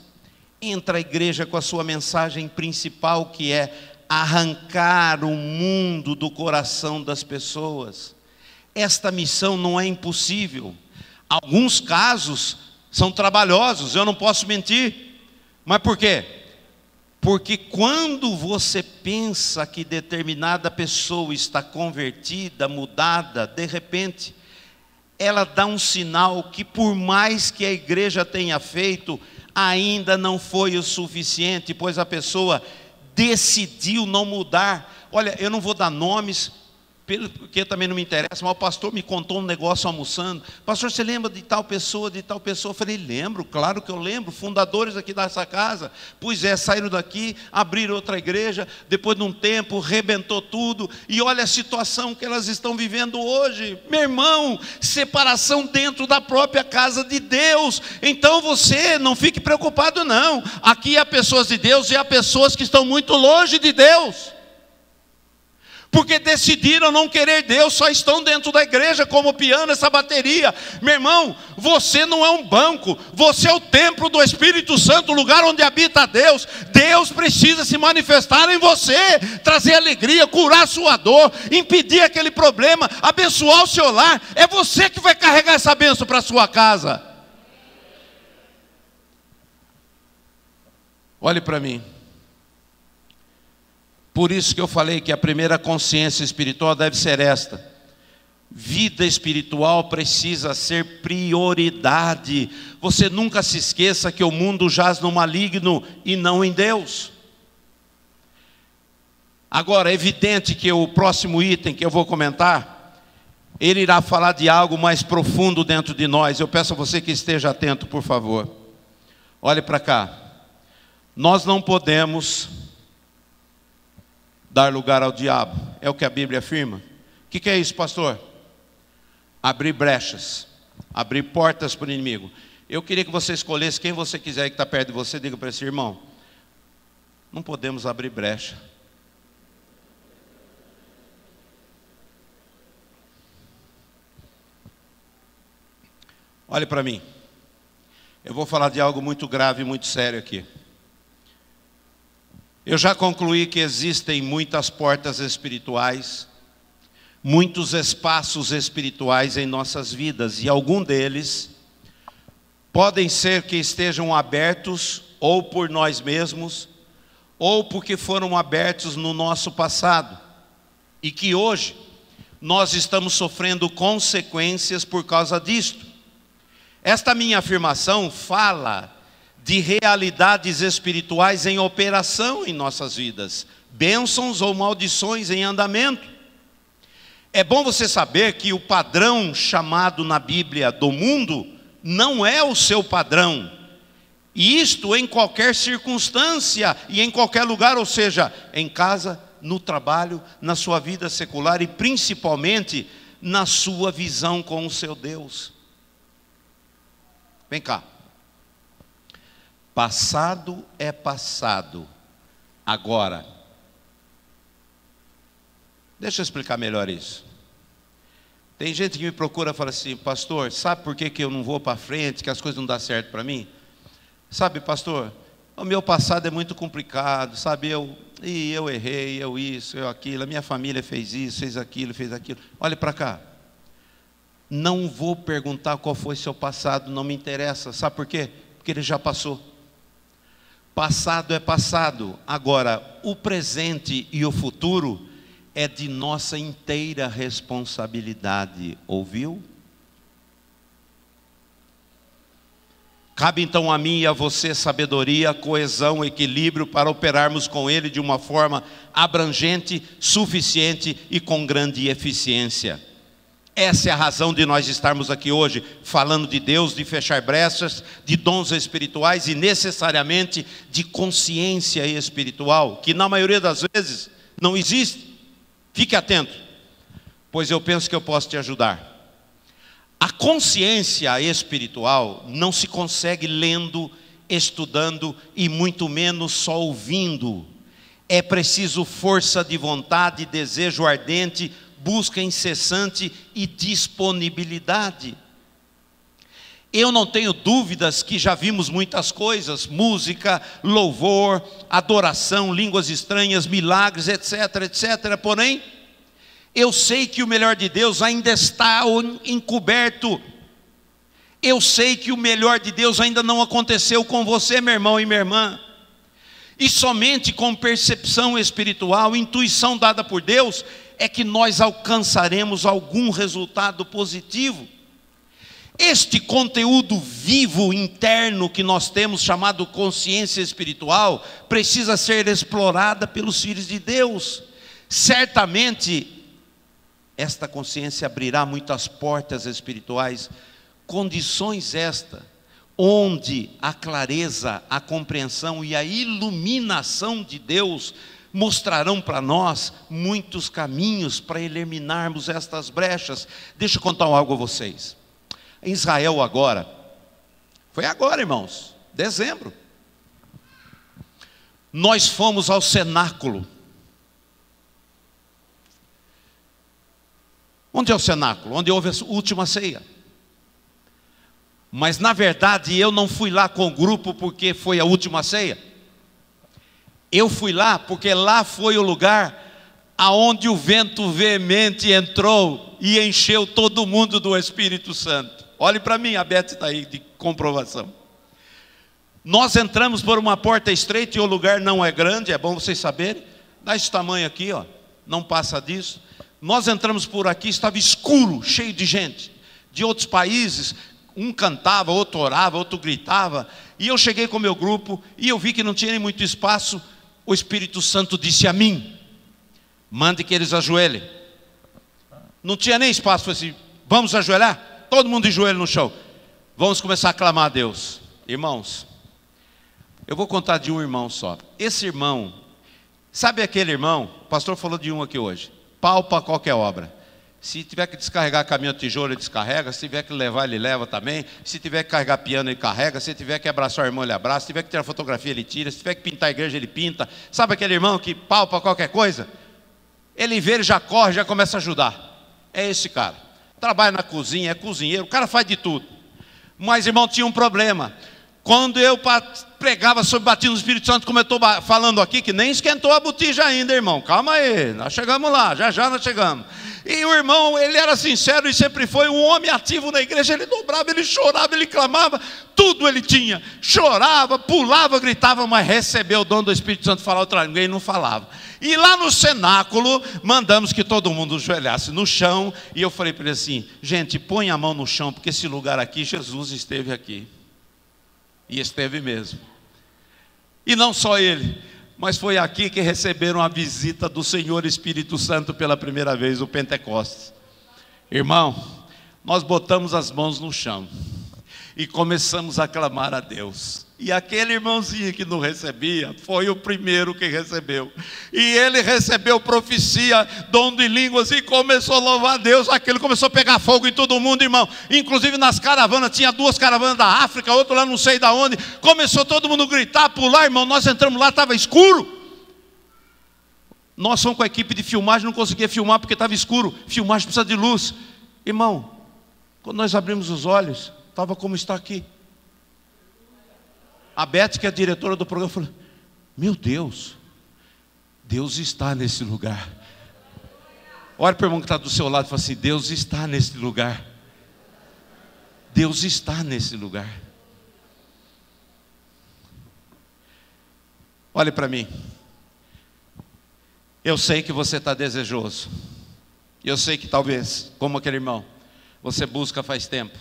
entra a igreja com a sua mensagem principal, que é arrancar o mundo do coração das pessoas. Esta missão não é impossível. Alguns casos são trabalhosos, eu não posso mentir. Mas por quê? Porque quando você pensa que determinada pessoa está convertida, mudada, de repente ela dá um sinal que, por mais que a igreja tenha feito, ainda não foi o suficiente, pois a pessoa decidiu não mudar. Olha, eu não vou dar nomes, porque também não me interessa, mas o pastor me contou um negócio almoçando. Pastor, você lembra de tal pessoa, de tal pessoa? Eu falei, lembro, claro que eu lembro, fundadores aqui dessa casa. Pois é, saíram daqui, abriram outra igreja, depois de um tempo, rebentou tudo, e olha a situação que elas estão vivendo hoje. Meu irmão, separação dentro da própria casa de Deus. Então você não fique preocupado não, aqui há pessoas de Deus e há pessoas que estão muito longe de Deus, porque decidiram não querer Deus, só estão dentro da igreja como o piano, essa bateria. Meu irmão, você não é um banco, você é o templo do Espírito Santo, o lugar onde habita Deus. Deus precisa se manifestar em você, trazer alegria, curar a sua dor, impedir aquele problema, abençoar o seu lar. É você que vai carregar essa bênção para a sua casa. Olhe para mim. Por isso que eu falei que a primeira consciência espiritual deve ser esta: vida espiritual precisa ser prioridade. Você nunca se esqueça que o mundo jaz no maligno e não em Deus. Agora, é evidente que o próximo item que eu vou comentar, ele irá falar de algo mais profundo dentro de nós. Eu peço a você que esteja atento, por favor. Olhe para cá. Nós não podemos dar lugar ao diabo, é o que a Bíblia afirma. O que é isso, pastor? Abrir brechas, abrir portas para o inimigo. Eu queria que você escolhesse quem você quiser que está perto de você, diga para esse irmão: não podemos abrir brecha. Olhe para mim, eu vou falar de algo muito grave e muito sério aqui. Eu já concluí que existem muitas portas espirituais, muitos espaços espirituais em nossas vidas, e algum deles podem ser que estejam abertos ou por nós mesmos, ou porque foram abertos no nosso passado, e que hoje nós estamos sofrendo consequências por causa disto. Esta minha afirmação fala de realidades espirituais em operação em nossas vidas, bênçãos ou maldições em andamento. É bom você saber que o padrão chamado na Bíblia do mundo não é o seu padrão, e isto em qualquer circunstância e em qualquer lugar, ou seja, em casa, no trabalho, na sua vida secular e principalmente na sua visão com o seu Deus. Vem cá. Passado é passado. Agora, deixa eu explicar melhor isso. Tem gente que me procura e fala assim: pastor, sabe por que eu não vou para frente, que as coisas não dão certo para mim? Sabe, pastor, o meu passado é muito complicado, sabe, eu errei, eu isso, eu aquilo, a minha família fez isso, fez aquilo. Olhe para cá. Não vou perguntar qual foi seu passado, não me interessa. Sabe por quê? Porque ele já passou. Passado é passado. Agora, o presente e o futuro é de nossa inteira responsabilidade. Ouviu? Cabe então a mim e a você sabedoria, coesão, equilíbrio para operarmos com Ele de uma forma abrangente, suficiente e com grande eficiência. Essa é a razão de nós estarmos aqui hoje, falando de Deus, de fechar brechas, de dons espirituais e necessariamente de consciência espiritual, que na maioria das vezes não existe. Fique atento, pois eu penso que eu posso te ajudar. A consciência espiritual não se consegue lendo, estudando e muito menos só ouvindo. É preciso força de vontade, desejo ardente, busca incessante e disponibilidade. Eu não tenho dúvidas que já vimos muitas coisas, música, louvor, adoração, línguas estranhas, milagres, etc, etc. Porém, eu sei que o melhor de Deus ainda está encoberto. Eu sei que o melhor de Deus ainda não aconteceu com você, meu irmão e minha irmã. E somente com percepção espiritual, intuição dada por Deus, é que nós alcançaremos algum resultado positivo. Este conteúdo vivo interno que nós temos, chamado consciência espiritual, precisa ser explorada pelos filhos de Deus. Certamente, esta consciência abrirá muitas portas espirituais, condições onde a clareza, a compreensão e a iluminação de Deus mostrarão para nós muitos caminhos para eliminarmos estas brechas. Deixa eu contar algo a vocês. Em Israel agora, foi agora, irmãos, dezembro, nós fomos ao cenáculo. Onde é o cenáculo? Onde houve a última ceia. Mas na verdade eu não fui lá com o grupo porque foi a última ceia. Eu fui lá porque lá foi o lugar aonde o vento veemente entrou e encheu todo mundo do Espírito Santo. Olhe para mim, a Beth está aí de comprovação. Nós entramos por uma porta estreita e o lugar não é grande, é bom vocês saberem. Dá esse tamanho aqui, ó, não passa disso. Nós entramos por aqui, estava escuro, cheio de gente, de outros países. Um cantava, outro orava, outro gritava. E eu cheguei com o meu grupo e eu vi que não tinha nem muito espaço. O Espírito Santo disse a mim: mande que eles ajoelhem. Não tinha nem espaço. Falei assim: vamos ajoelhar? Todo mundo de joelho no chão. Vamos começar a clamar a Deus. Irmãos, eu vou contar de um irmão só. Esse irmão, sabe aquele irmão? O pastor falou de um aqui hoje. Pau para qualquer obra. Se tiver que descarregar caminhão de tijolo, ele descarrega. Se tiver que levar, ele leva também. Se tiver que carregar piano, ele carrega. Se tiver que abraçar o irmão, ele abraça. Se tiver que tirar fotografia, ele tira. Se tiver que pintar a igreja, ele pinta. Sabe aquele irmão que pau para qualquer coisa? Ele vê, ele já corre, já começa a ajudar. É esse cara. Trabalha na cozinha, é cozinheiro, o cara faz de tudo. Mas, irmão, tinha um problema. Quando eu pregava sobre batismo do Espírito Santo, como eu estou falando aqui, que nem esquentou a botija ainda, irmão. Calma aí, nós chegamos lá, já nós chegamos. E o irmão, ele era sincero e sempre foi um homem ativo na igreja. Ele dobrava, ele chorava, ele clamava, tudo ele tinha. Chorava, pulava, gritava, mas recebeu o dom do Espírito Santo, falar outra língua, ele não falava. E lá no cenáculo, mandamos que todo mundo ajoelhasse no chão. E eu falei para ele assim: gente, põe a mão no chão, porque esse lugar aqui, Jesus esteve aqui. E esteve mesmo. E não só ele, mas foi aqui que receberam a visita do Senhor Espírito Santo pela primeira vez, o Pentecostes. Irmão, nós botamos as mãos no chão e começamos a clamar a Deus. E aquele irmãozinho que não recebia, foi o primeiro que recebeu. E ele recebeu profecia, dom de línguas, e começou a louvar a Deus. Aquilo começou a pegar fogo em todo mundo, irmão. Inclusive nas caravanas, tinha 2 caravanas da África, outra lá não sei de onde. Começou todo mundo a gritar, pular, irmão. Nós entramos lá, estava escuro. Nós fomos com a equipe de filmagem, não conseguia filmar porque estava escuro. Filmagem precisa de luz. Irmão, quando nós abrimos os olhos, estava como está aqui. A Beth, que é a diretora do programa, falou: meu Deus, Deus está nesse lugar. Olha para o irmão que está do seu lado e fala assim: Deus está nesse lugar. Deus está nesse lugar. Olhe para mim. Eu sei que você está desejoso. Eu sei que talvez, como aquele irmão, você busca faz tempo.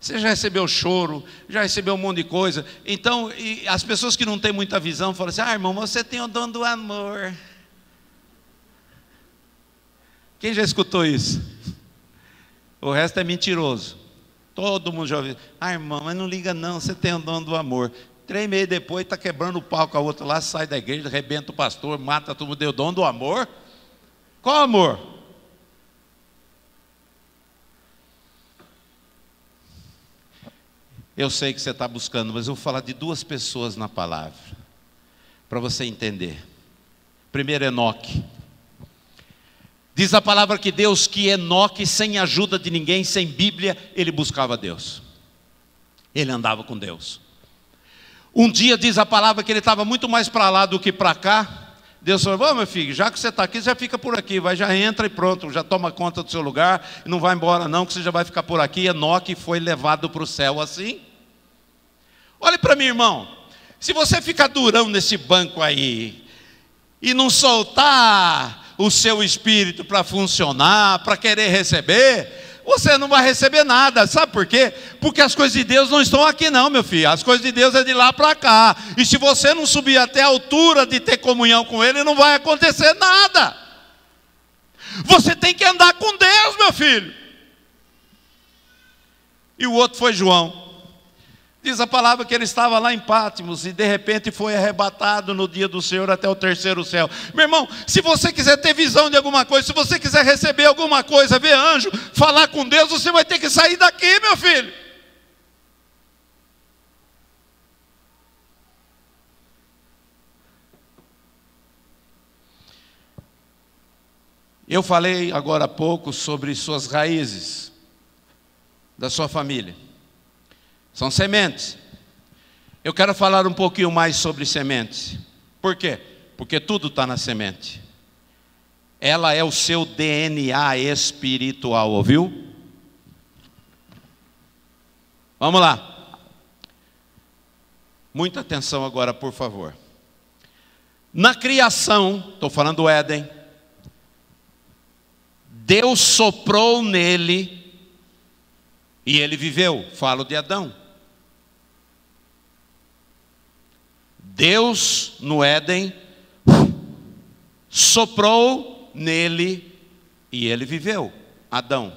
Você já recebeu choro, já recebeu um monte de coisa. Então, as pessoas que não têm muita visão falam assim: ah, irmão, você tem o dom do amor. Quem já escutou isso? O resto é mentiroso. Todo mundo já ouviu. Ah, irmão, mas não liga não, você tem o dom do amor. 3 meses depois está quebrando o pau com a outra lá, sai da igreja, arrebenta o pastor, mata todo mundo. Deu dom do amor? Qual amor? Eu sei que você está buscando, mas eu vou falar de 2 pessoas na palavra, para você entender. Primeiro, Enoque. Diz a palavra que Deus, que Enoque, sem ajuda de ninguém, sem Bíblia, ele buscava Deus. Ele andava com Deus. Um dia diz a palavra que ele estava muito mais para lá do que para cá. Deus falou: meu filho, já que você está aqui, já fica por aqui, vai, já entra e pronto, já toma conta do seu lugar, e não vai embora não, que você já vai ficar por aqui. Enoque foi levado para o céu assim. Olhe para mim, irmão, se você ficar durão nesse banco aí, e não soltar o seu espírito para funcionar, para querer receber, você não vai receber nada. Sabe por quê? Porque as coisas de Deus não estão aqui não, meu filho. As coisas de Deus é de lá para cá. E se você não subir até a altura de ter comunhão com Ele, não vai acontecer nada. Você tem que andar com Deus, meu filho. E o outro foi João. Diz a palavra que ele estava lá em Patmos e de repente foi arrebatado no dia do Senhor até o 3º céu. Meu irmão, se você quiser ter visão de alguma coisa, se você quiser receber alguma coisa, ver anjo, falar com Deus, você vai ter que sair daqui, meu filho. Eu falei agora há pouco sobre suas raízes, da sua família. São sementes. Eu quero falar um pouquinho mais sobre sementes. Por quê? Porque tudo está na semente. Ela é o seu DNA espiritual, ouviu? Vamos lá. Muita atenção agora, por favor. Na criação, estou falando do Éden, Deus soprou nele e ele viveu. Falo de Adão. Deus no Éden soprou nele e ele viveu. Adão.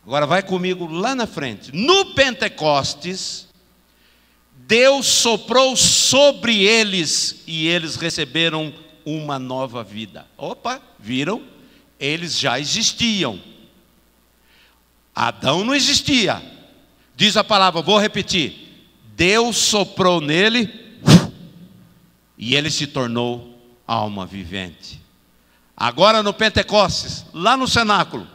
Agora vai comigo lá na frente. No Pentecostes, Deus soprou sobre eles e eles receberam uma nova vida. Opa, viram? Eles já existiam. Adão não existia. Diz a palavra, vou repetir. Deus soprou nele e ele se tornou alma vivente. Agora no Pentecostes, lá no cenáculo,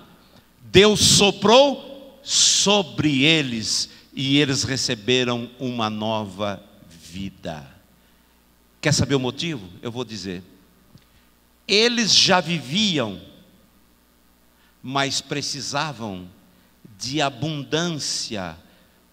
Deus soprou sobre eles e eles receberam uma nova vida. Quer saber o motivo? Eu vou dizer. Eles já viviam, mas precisavam de abundância,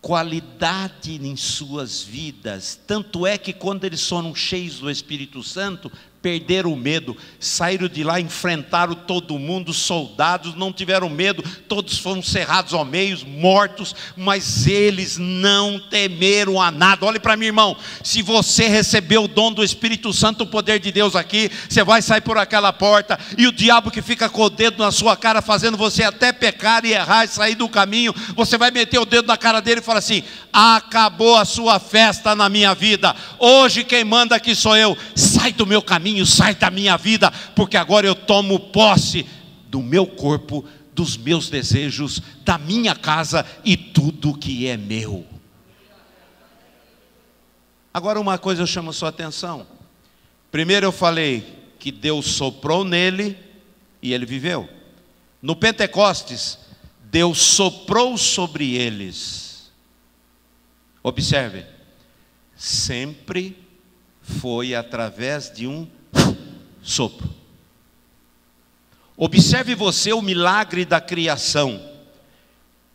qualidade em suas vidas. Tanto é que quando eles foram cheios do Espírito Santo, perderam o medo, saíram de lá, enfrentaram todo mundo, soldados, não tiveram medo, todos foram cerrados ao meio, mortos, mas eles não temeram a nada. Olhe para mim, irmão, se você recebeu o dom do Espírito Santo, o poder de Deus aqui, você vai sair por aquela porta, e o diabo que fica com o dedo na sua cara, fazendo você até pecar e errar e sair do caminho, você vai meter o dedo na cara dele e falar assim: acabou a sua festa na minha vida, hoje quem manda aqui sou eu, sai do meu caminho, sai da minha vida, porque agora eu tomo posse do meu corpo, dos meus desejos, da minha casa e tudo que é meu. Agora uma coisa chama a sua atenção. Primeiro eu falei que Deus soprou nele e ele viveu. No Pentecostes, Deus soprou sobre eles. Observe, sempre foi através de um sopro. Observe você o milagre da criação.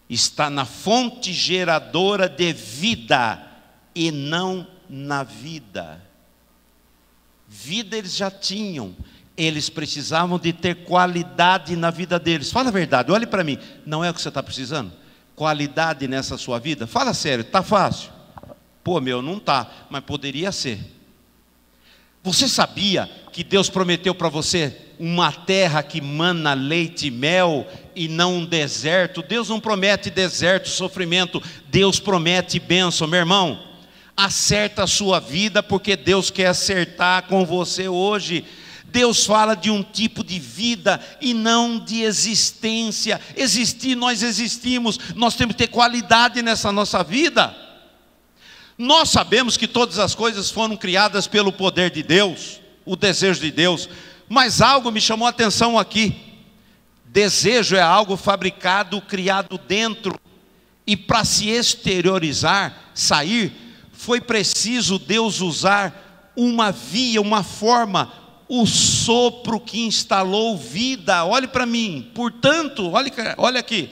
Está na fonte geradora de vida e não na vida. Vida eles já tinham, eles precisavam de ter qualidade na vida deles. Fala a verdade, olhe para mim, não é o que você está precisando? Qualidade nessa sua vida? Fala sério, está fácil? Pô, meu, não está, mas poderia ser. Você sabia que Deus prometeu para você uma terra que mana leite e mel e não um deserto? Deus não promete deserto, sofrimento, Deus promete bênção. Meu irmão, acerta a sua vida, porque Deus quer acertar com você hoje. Deus fala de um tipo de vida e não de existência. Existir, nós existimos, nós temos que ter qualidade nessa nossa vida. Nós sabemos que todas as coisas foram criadas pelo poder de Deus, o desejo de Deus, mas algo me chamou a atenção aqui. Desejo é algo fabricado, criado dentro, e para se exteriorizar, sair, foi preciso Deus usar uma via, uma forma, o sopro que instalou vida. Olhe para mim, portanto, olha aqui,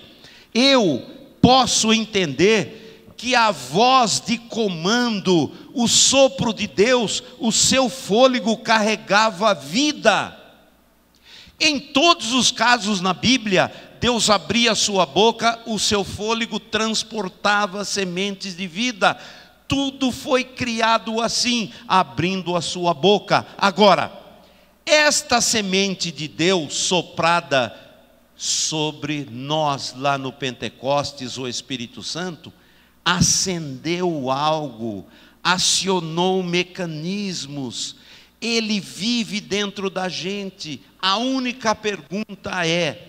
eu posso entender que a voz de comando, o sopro de Deus, o seu fôlego carregava vida. Em todos os casos na Bíblia, Deus abria a sua boca, o seu fôlego transportava sementes de vida. Tudo foi criado assim, abrindo a sua boca. Agora, esta semente de Deus soprada sobre nós lá no Pentecostes, o Espírito Santo, acendeu algo, acionou mecanismos, ele vive dentro da gente. A única pergunta é: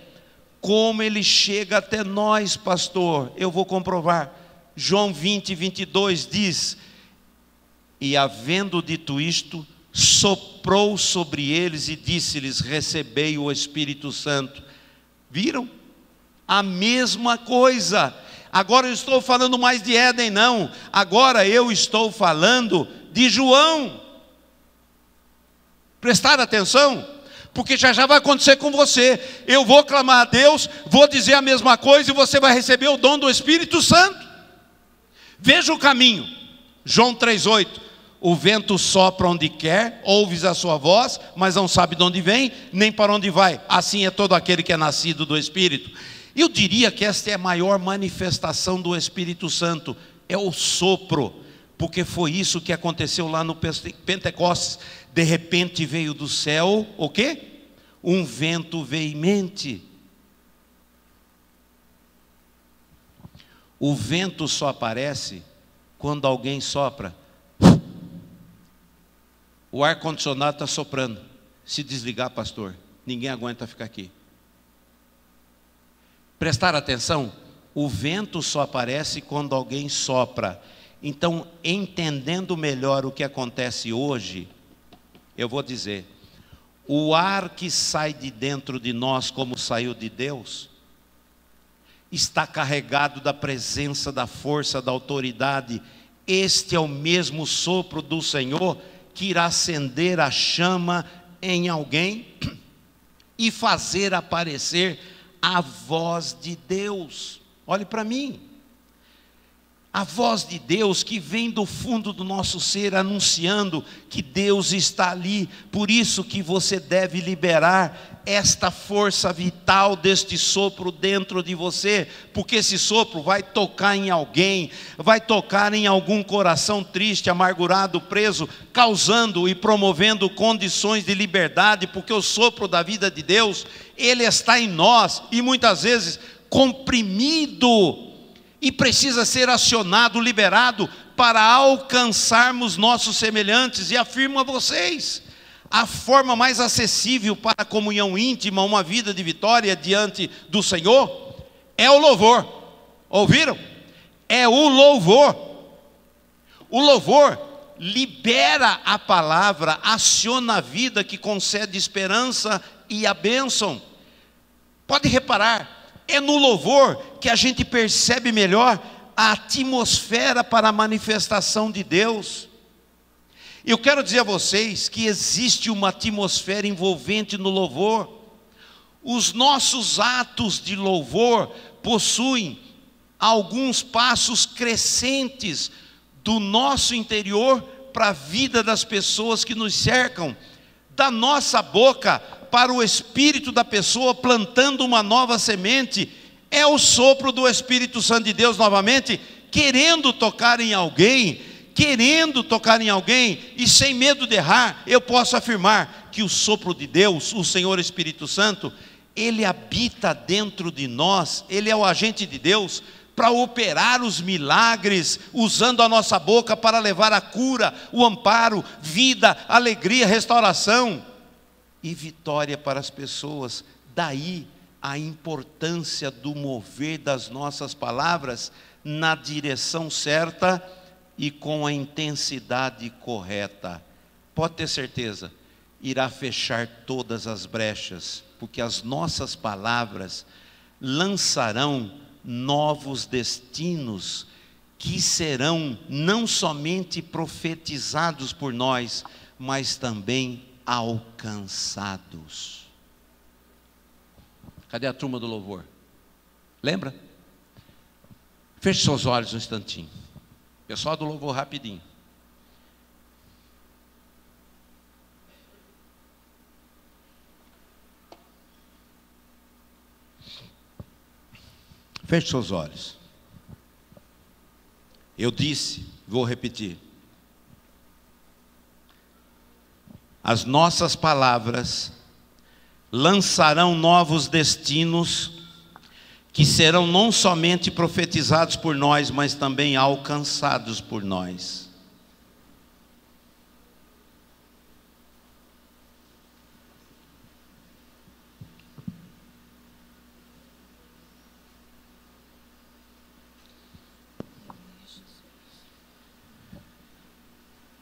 como ele chega até nós, pastor? Eu vou comprovar. João 20, 22 diz: e havendo dito isto, soprou sobre eles e disse-lhes: recebei o Espírito Santo. Viram? A mesma coisa. Agora eu estou falando mais de Éden, não. Agora eu estou falando de João. Prestaram atenção? Porque já vai acontecer com você. Eu vou clamar a Deus, vou dizer a mesma coisa e você vai receber o dom do Espírito Santo. Veja o caminho. João 3,8. O vento sopra onde quer, ouves a sua voz, mas não sabe de onde vem, nem para onde vai. Assim é todo aquele que é nascido do Espírito. Eu diria que esta é a maior manifestação do Espírito Santo, é o sopro, porque foi isso que aconteceu lá no Pentecostes. De repente veio do céu, o quê? Um vento veemente. O vento só aparece quando alguém sopra. O ar-condicionado está soprando. Se desligar, pastor, ninguém aguenta ficar aqui. Prestar atenção? O vento só aparece quando alguém sopra. Então, entendendo melhor o que acontece hoje, eu vou dizer: o ar que sai de dentro de nós, como saiu de Deus, está carregado da presença, da força, da autoridade. Este é o mesmo sopro do Senhor que irá acender a chama em alguém e fazer aparecer a voz de Deus. Olhe para mim. A voz de Deus que vem do fundo do nosso ser, anunciando que Deus está ali. Por isso que você deve liberar esta força vital deste sopro dentro de você, porque esse sopro vai tocar em alguém, vai tocar em algum coração triste, amargurado, preso, causando e promovendo condições de liberdade, porque o sopro da vida de Deus, ele está em nós, e muitas vezes comprimido, e precisa ser acionado, liberado, para alcançarmos nossos semelhantes. E afirmo a vocês, a forma mais acessível para a comunhão íntima, uma vida de vitória diante do Senhor, é o louvor. Ouviram? É o louvor. O louvor libera a palavra, aciona a vida que concede esperança e a bênção. Pode reparar, é no louvor que a gente percebe melhor a atmosfera para a manifestação de Deus. Eu quero dizer a vocês que existe uma atmosfera envolvente no louvor. Os nossos atos de louvor possuem alguns passos crescentes do nosso interior para a vida das pessoas que nos cercam, da nossa boca para o espírito da pessoa, plantando uma nova semente. É o sopro do Espírito Santo de Deus novamente, querendo tocar em alguém, e sem medo de errar, eu posso afirmar que o sopro de Deus, o Senhor Espírito Santo, Ele habita dentro de nós, Ele é o agente de Deus para operar os milagres, usando a nossa boca para levar a cura, o amparo, vida, alegria, restauração e vitória para as pessoas. Daí a importância do mover das nossas palavras na direção certa e com a intensidade correta. Pode ter certeza, irá fechar todas as brechas, porque as nossas palavras lançarão novos destinos que serão não somente profetizados por nós, mas também alcançados. Cadê a turma do louvor? Lembra? Feche seus olhos um instantinho. Pessoal do louvor, rapidinho. Feche seus olhos. Eu disse, vou repetir. As nossas palavras lançarão novos destinos que serão não somente profetizados por nós, mas também alcançados por nós.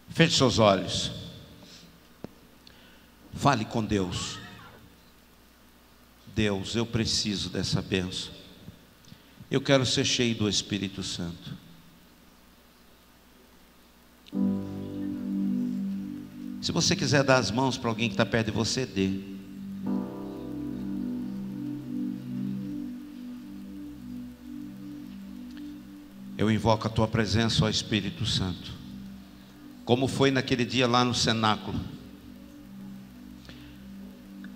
Feche seus olhos. Fale com Deus. Deus, eu preciso dessa bênção. Eu quero ser cheio do Espírito Santo. Se você quiser dar as mãos para alguém que está perto de você, dê. Eu invoco a tua presença, ó Espírito Santo, como foi naquele dia lá no cenáculo.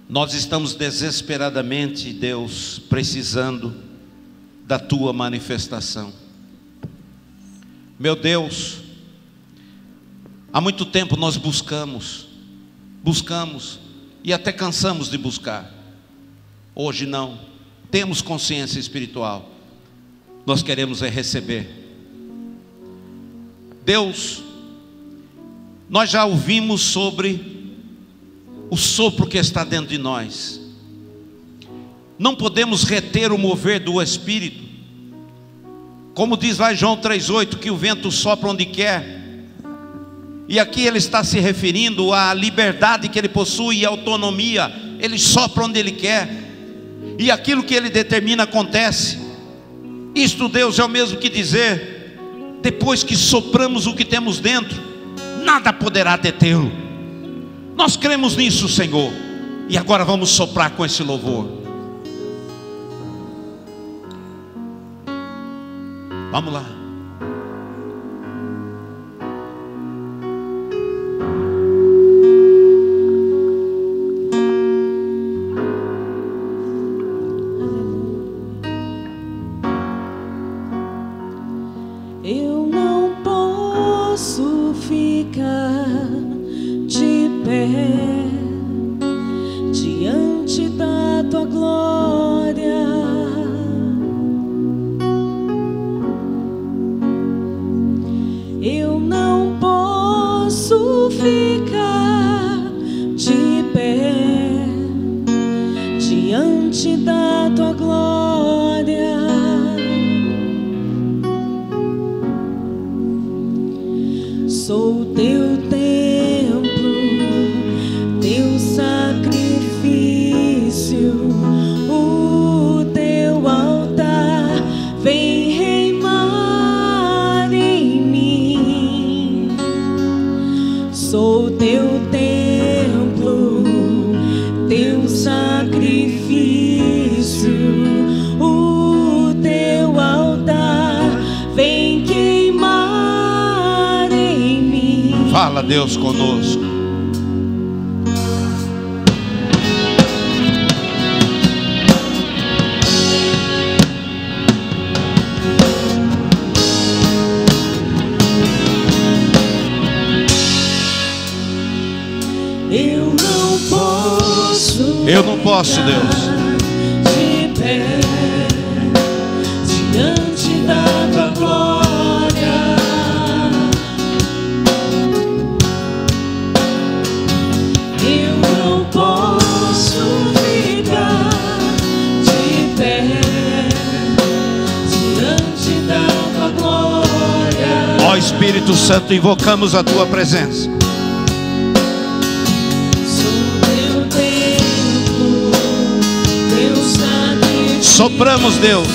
Nós estamos desesperadamente, Deus, precisando da tua manifestação. Meu Deus, há muito tempo nós buscamos e até cansamos de buscar. Hoje não, temos consciência espiritual, nós queremos é receber. Deus, nós já ouvimos sobre o sopro que está dentro de nós. Não podemos reter o mover do Espírito. Como diz lá em João 3,8, que o vento sopra onde quer. E aqui ele está se referindo à liberdade que ele possui e à autonomia. Ele sopra onde ele quer. E aquilo que ele determina acontece. Isto, Deus, é o mesmo que dizer: depois que sopramos o que temos dentro, nada poderá detê-lo. Nós cremos nisso, Senhor. E agora vamos soprar com esse louvor. Vamos lá. Eu não posso ficar de pé diante da tua glória. Eu não posso ficar de pé diante da tua glória. Sou teu templo, teu sacrifício, o teu altar vem reimar em mim. Sou teu templo, teu sacrifício, o teu altar vem queimar em mim. Fala. Fala, Deus, conosco. Eu não posso, Deus, de pé diante da tua glória. Eu não posso ficar de pé diante da tua glória. ó Espírito Santo, invocamos a tua presença. Sopramos, Deus.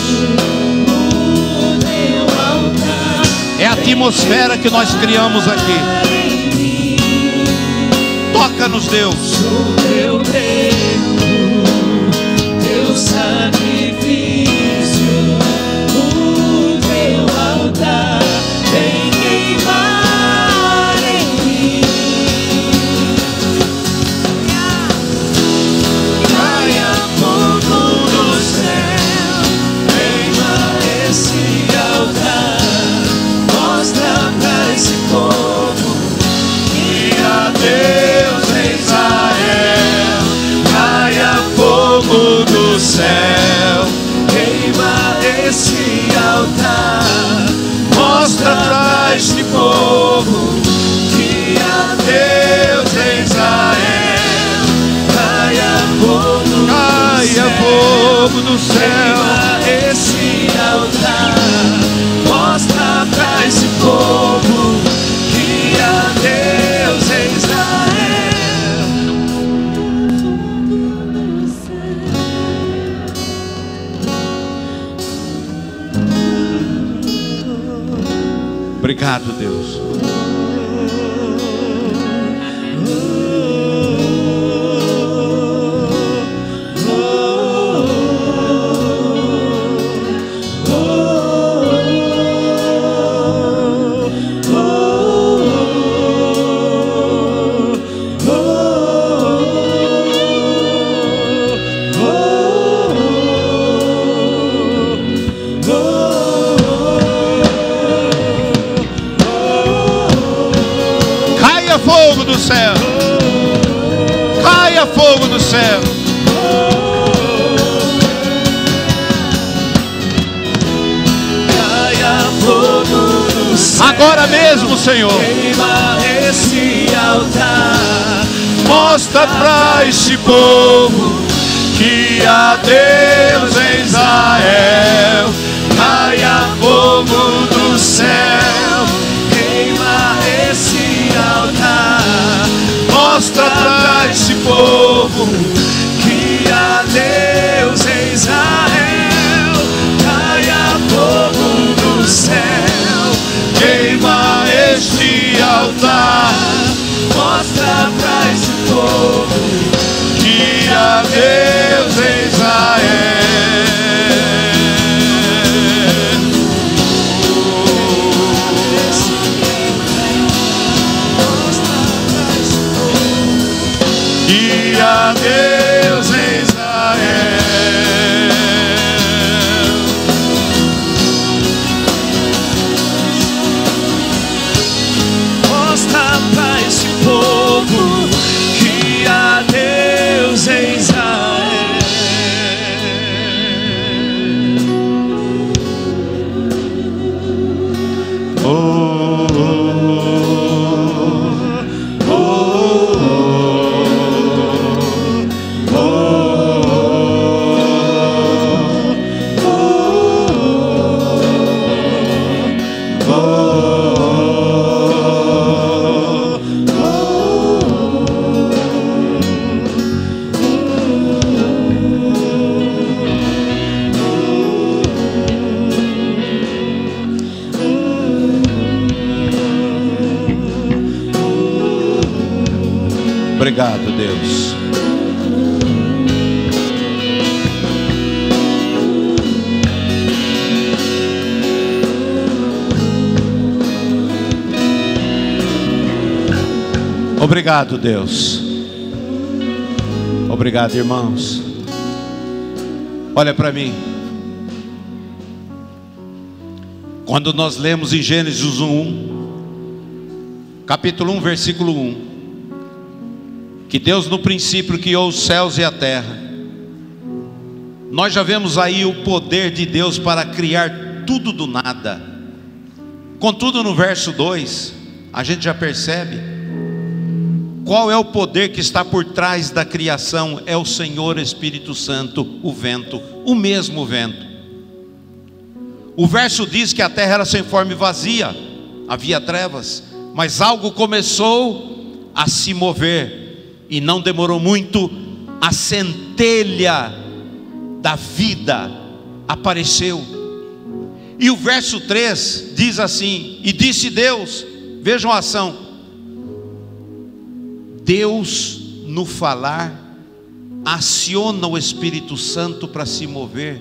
É a atmosfera que nós criamos aqui. Toca-nos, Deus. Sou teu templo, teu sacrifício, o teu altar vem queimar em mim. Caia fogo do céu, queima esse altar, mostra pra esse povo que a Deus em Israel. Caia fogo do céu, queima esse altar, mostra pra este povo que a Deus em Israel. Caia fogo do céu, queima esse altar, mostra pra esse povo que a Deus em Israel. Obrigado, Deus. Caia fogo do céu, caia fogo do céu. Caia fogo do céu, Agora mesmo, Senhor, queima esse altar, mostra pra este povo que há Deus em Israel. caia fogo do céu, queima esse altar, Mostra pra este povo que há Deus em Israel. Caia fogo do céu, queima este altar, mostra pra esse povo que há Deus em Israel. Que há Deus em Israel. mostra pra esse povo que há Deus em Israel. Oh, oh, oh, Obrigado, Deus. Obrigado, Deus. Obrigado, irmãos. Olha para mim. Quando nós lemos em Gênesis 1, capítulo 1, versículo 1, que Deus no princípio criou os céus e a terra, nós já vemos aí o poder de Deus para criar tudo do nada. Contudo, no verso 2, a gente já percebe qual é o poder que está por trás da criação. É o Senhor Espírito Santo, o vento, o mesmo vento. O verso diz que a terra era sem forma e vazia, havia trevas, mas algo começou a se mover, e não demorou muito, a centelha da vida apareceu. E o verso 3 diz assim: e disse Deus, vejam a ação, Deus no falar aciona o Espírito Santo para se mover.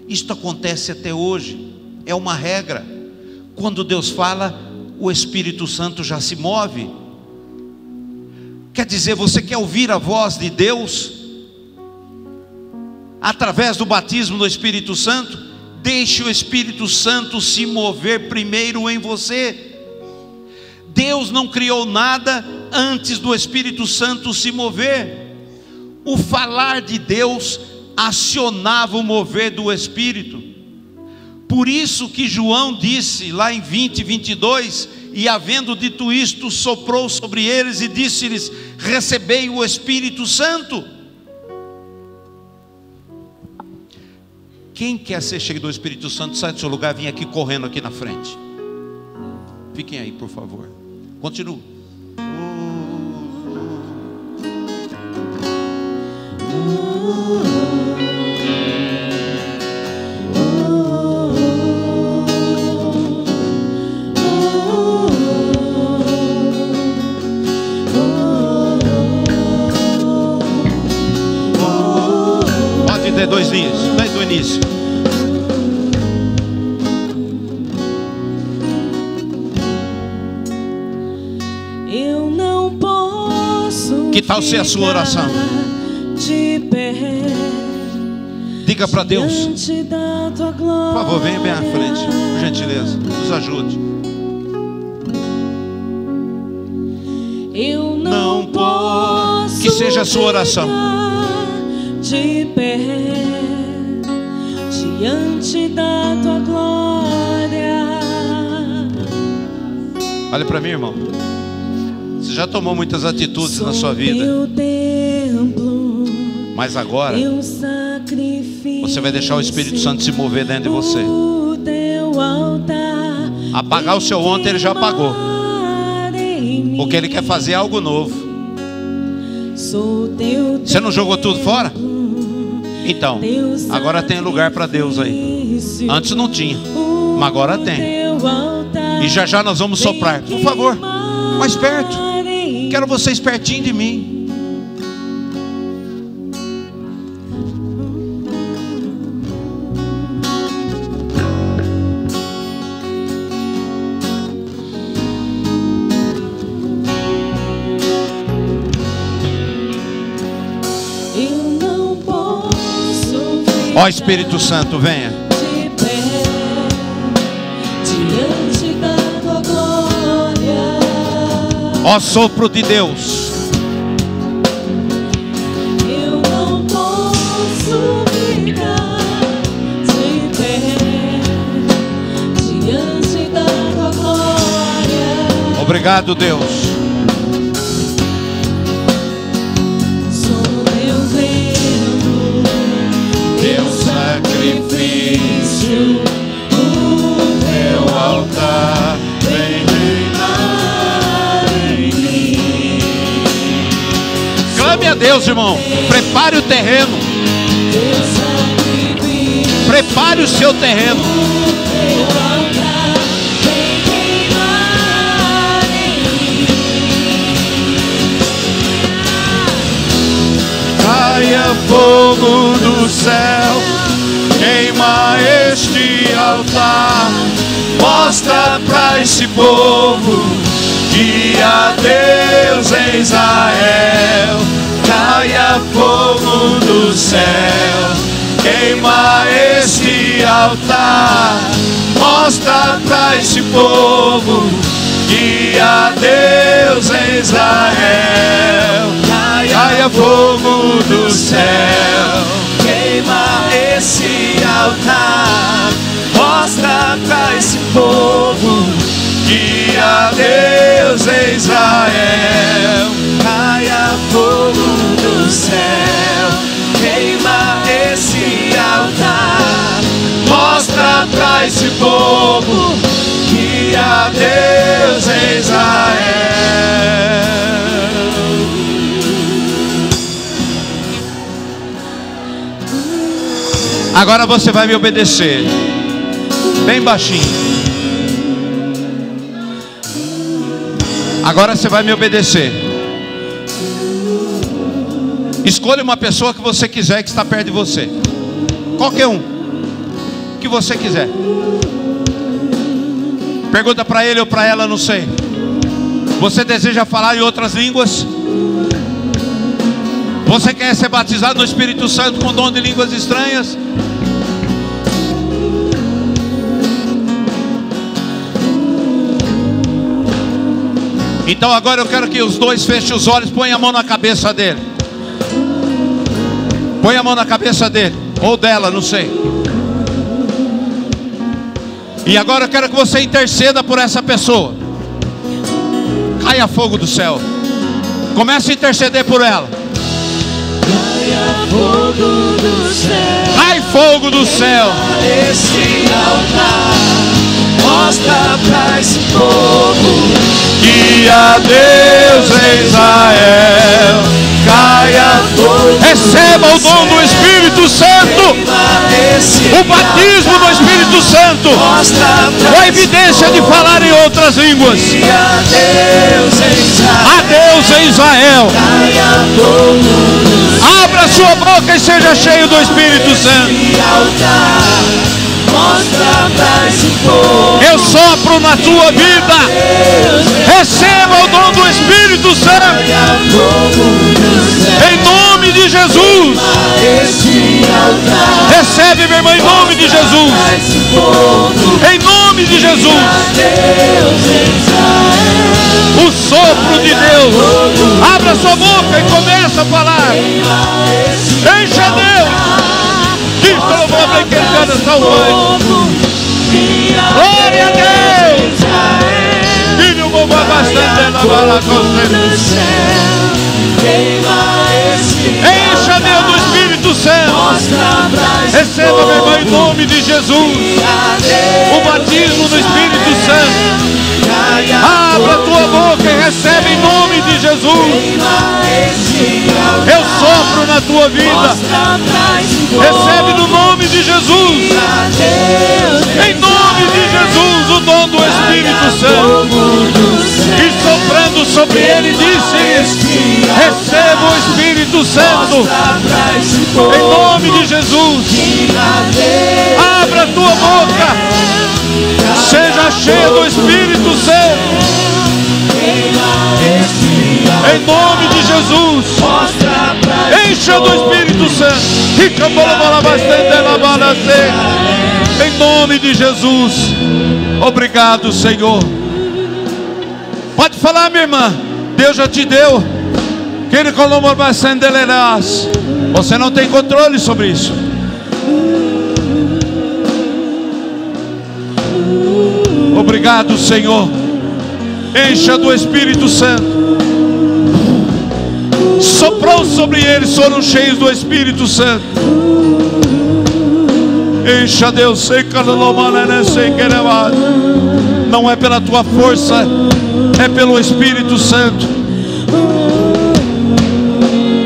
Isto acontece até hoje, é uma regra. Quando Deus fala, o Espírito Santo já se move. Quer dizer, você quer ouvir a voz de Deus através do batismo do Espírito Santo? Deixe o Espírito Santo se mover primeiro em você. Deus não criou nada antes do Espírito Santo se mover. O falar de Deus acionava o mover do Espírito. Por isso que João disse lá em 20:22, e havendo dito isto, soprou sobre eles e disse-lhes: recebei o Espírito Santo. Quem quer ser cheio do Espírito Santo, sai do seu lugar, vem aqui correndo aqui na frente. Fiquem aí, por favor. Continua. Pode ter dois linhas, desde o início. Eu não posso. Que tal ser a sua oração? Diga para Deus, por favor, venha bem à frente, por gentileza, nos ajude. Eu não posso. Que seja a sua oração. De pé diante da tua glória. Olha para mim, irmão. Você já tomou muitas atitudes na sua vida, mas agora você vai deixar o Espírito Santo se mover dentro de você. Apagar o seu ontem, ele já apagou, porque ele quer fazer algo novo. Você não jogou tudo fora? Então, agora tem lugar para Deus aí. Antes não tinha, mas agora tem. E já já nós vamos soprar. Por favor, mais perto. Quero vocês pertinho de mim. Ó Espírito Santo, venha. De pé, diante da tua glória. Ó sopro de Deus. Eu não posso ficar de pé, diante da tua glória. Obrigado, Deus. Sacrifício, o teu altar vem reinar em mim. Clame a Deus, irmão. Prepare o terreno. Prepare o seu terreno. Caia fogo do céu, queima este altar. Mostra pra esse povo Dia Deus em Israel, caia fogo do céu, queima este altar, mostra pra este povo. Dia Deus em Israel, caia fogo do céu, queima esse altar, mostra pra esse povo. Dia Deus em Israel, caia fogo do céu, queima esse altar, mostra pra esse povo. Dia Deus em Israel. Agora você vai me obedecer, bem baixinho. Agora você vai me obedecer. Escolha uma pessoa que você quiser que está perto de você. Qualquer um que você quiser. Pergunta para ele ou para ela, não sei. Você deseja falar em outras línguas? Você quer ser batizado no Espírito Santo com dom de línguas estranhas? Então agora eu quero que os dois fechem os olhos, põem a mão na cabeça dele. Põe a mão na cabeça dele, ou dela, não sei. E agora eu quero que você interceda por essa pessoa. Caia fogo do céu. Comece a interceder por ela. Caia fogo do céu. Cai fogo do céu. Esse altar mostra pra esse povo. Dia Deus em Israel, caia fogo. Receba o dom do Espírito Santo, o batismo do Espírito Santo, com a evidência de falar em outras línguas. A Deus em Israel, abra sua boca e seja cheio do Espírito Santo. Eu sopro na tua vida. Receba o dom do Espírito Santo, em nome de Jesus. Recebe, meu irmão, em nome de Jesus. Em nome de Jesus. O sopro de Deus. Abra sua boca e começa a falar. Encha Deus. Glória a Deus. Filho, vou bastante na bala encha Deus do Espírito Santo. Receba, meu irmão, em nome de Jesus, o batismo do Espírito Santo. Abra a tua boca e recebe em nome de Jesus. Eu sopro na tua vida. Recebe no nome de Jesus. Em nome de Jesus, o dom do Espírito Santo. E soprando sobre ele disse: receba o Espírito Santo. Em nome de Jesus. Abra a tua boca. Seja cheio do Espírito Santo. Em nome de Jesus. Encha do Espírito Santo. Em nome de Jesus. Obrigado, Senhor. Pode falar, minha irmã. Deus já te deu. Você não tem controle sobre isso. Obrigado, Senhor. Encha do Espírito Santo. Soprou sobre eles, foram cheios do Espírito Santo. Encha, Deus. Não é pela tua força, é pelo Espírito Santo.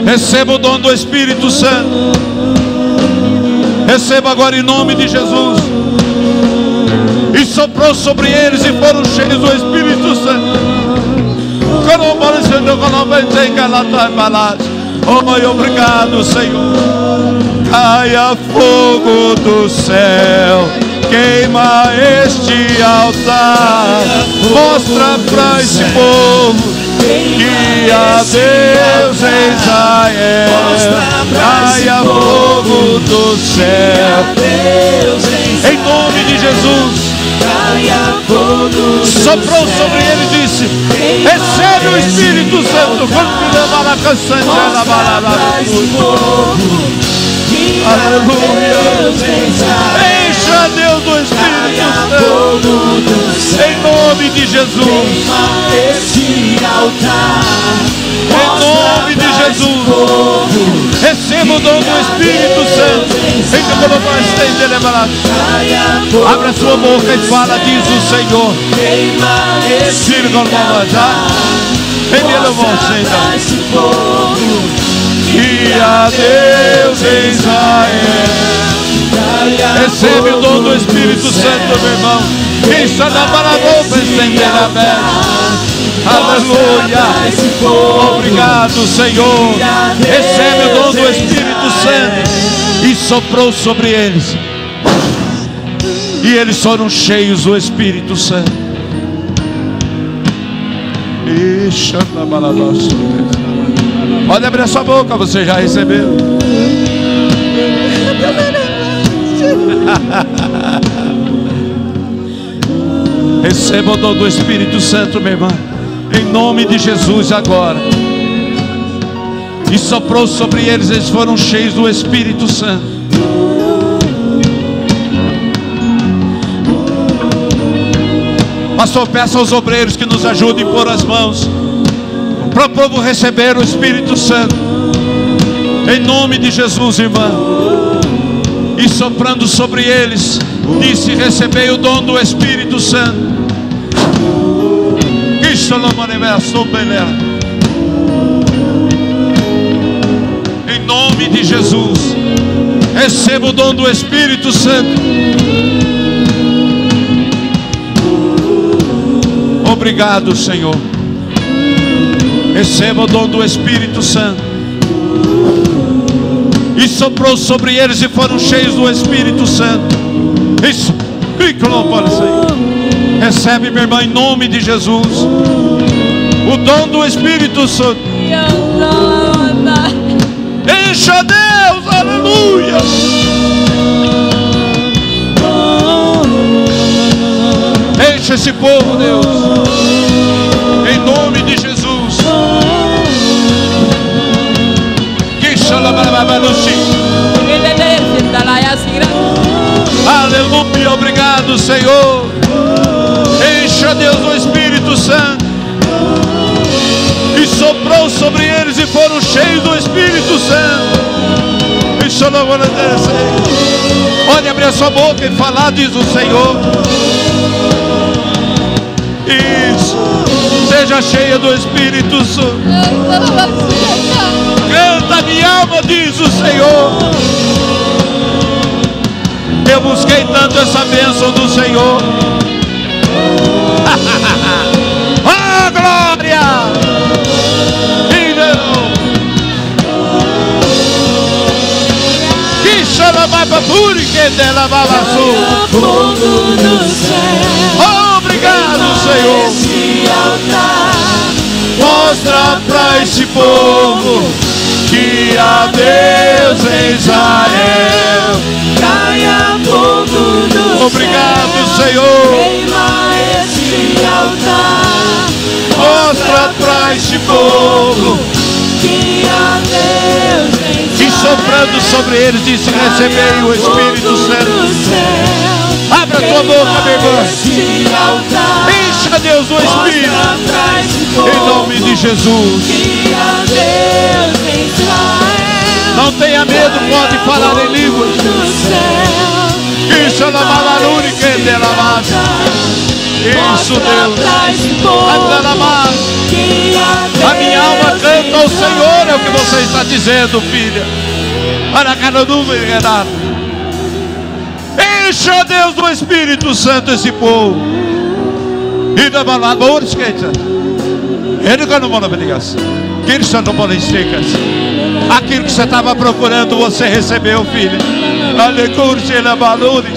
Receba o dom do Espírito Santo. Receba agora em nome de Jesus. E soprou sobre eles e foram cheios do Espírito Santo. Oh, obrigado, Senhor. Caia fogo do céu, queima este altar, mostra para esse povo que há Deus em Israel, caia fogo do céu, em nome de Jesus. Soprou sobre ele e disse: recebe o Espírito Santo. Aleluia. Encha Deus do Espírito Santo, em nome de Jesus. Em nome de Jesus, receba o dom do Espírito Santo. Abra sua boca e fala, diz o Senhor. Que há Deus em Israel. Recebe o dom do Espírito Santo, meu irmão. Deixa da boca estender a mão. Aleluia. Obrigado, Senhor. Recebe o dom do Espírito Santo. E soprou sobre eles. E eles foram cheios do Espírito Santo. Pode abrir a sua boca, você já recebeu. Receba o dom do Espírito Santo, meu irmão, em nome de Jesus agora. E soprou sobre eles, eles foram cheios do Espírito Santo. Pastor, peça aos obreiros que nos ajudem a pôr as mãos para o povo receber o Espírito Santo, em nome de Jesus, irmão. E soprando sobre eles, disse: recebei o dom do Espírito Santo. Em nome de Jesus, receba o dom do Espírito Santo. Obrigado, Senhor. Receba o dom do Espírito Santo. E soprou sobre eles e foram cheios do Espírito Santo. Isso. Recebe, minha irmã, em nome de Jesus, o dom do Espírito Santo. Encha Deus, aleluia. Enche esse povo, Deus, em nome de Jesus. Aleluia, obrigado, Senhor. Encha Deus do Espírito Santo. E soprou sobre eles e foram cheios do Espírito Santo. Pode abrir a sua boca e falar, diz o Senhor. Isso. Seja cheia do Espírito Santo. Canta minha alma, diz o Senhor. Eu busquei tanto essa bênção do Senhor. Oh, glória! Que chama mais para puri que dela balançou. Obrigado, Senhor. Mostra para esse povo que há Deus em Israel. Caia fogo do obrigado, céu. Senhor. Queima esse altar. Mostra para esse povo que há Deus em Israel. E soprando sobre eles disse: recebei o Espírito Santo. Abra tua boca, meu irmão. Encha Deus do Espírito. Em nome de Jesus. Não tenha medo, pode falar em línguas. Isso é na malaruri que é dela mata. Isso, Deus. A minha alma canta ao Senhor, é o que você está dizendo, filha. Para cada número, Renato. Encha Deus do Espírito Santo esse povo. E da balada, esquenta. Ele que não manda brigação. Aquilo que você não pode esquecer. Aquilo que você estava procurando, você recebeu, filho. Aleluia, na balada,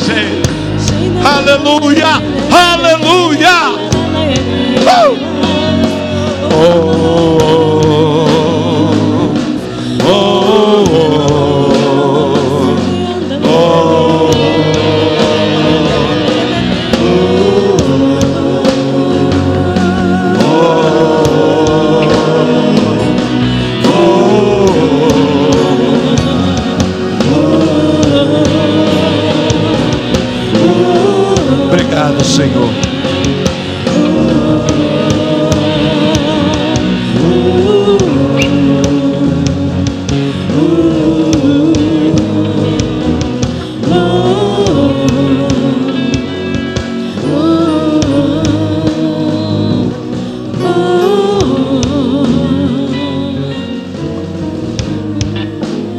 Aleluia, aleluia. Obrigado, Senhor.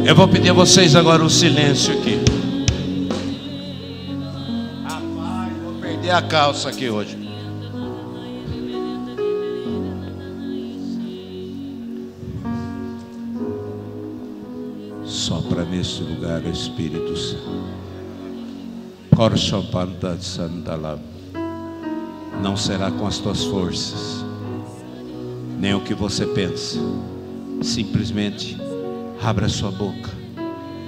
Eu vou pedir a vocês agora um silêncio aqui. Rapaz, vou perder a calça aqui hoje. Sopra nesse lugar, Espírito Santo. Não será com as tuas forças, nem o que você pensa. Simplesmente abra sua boca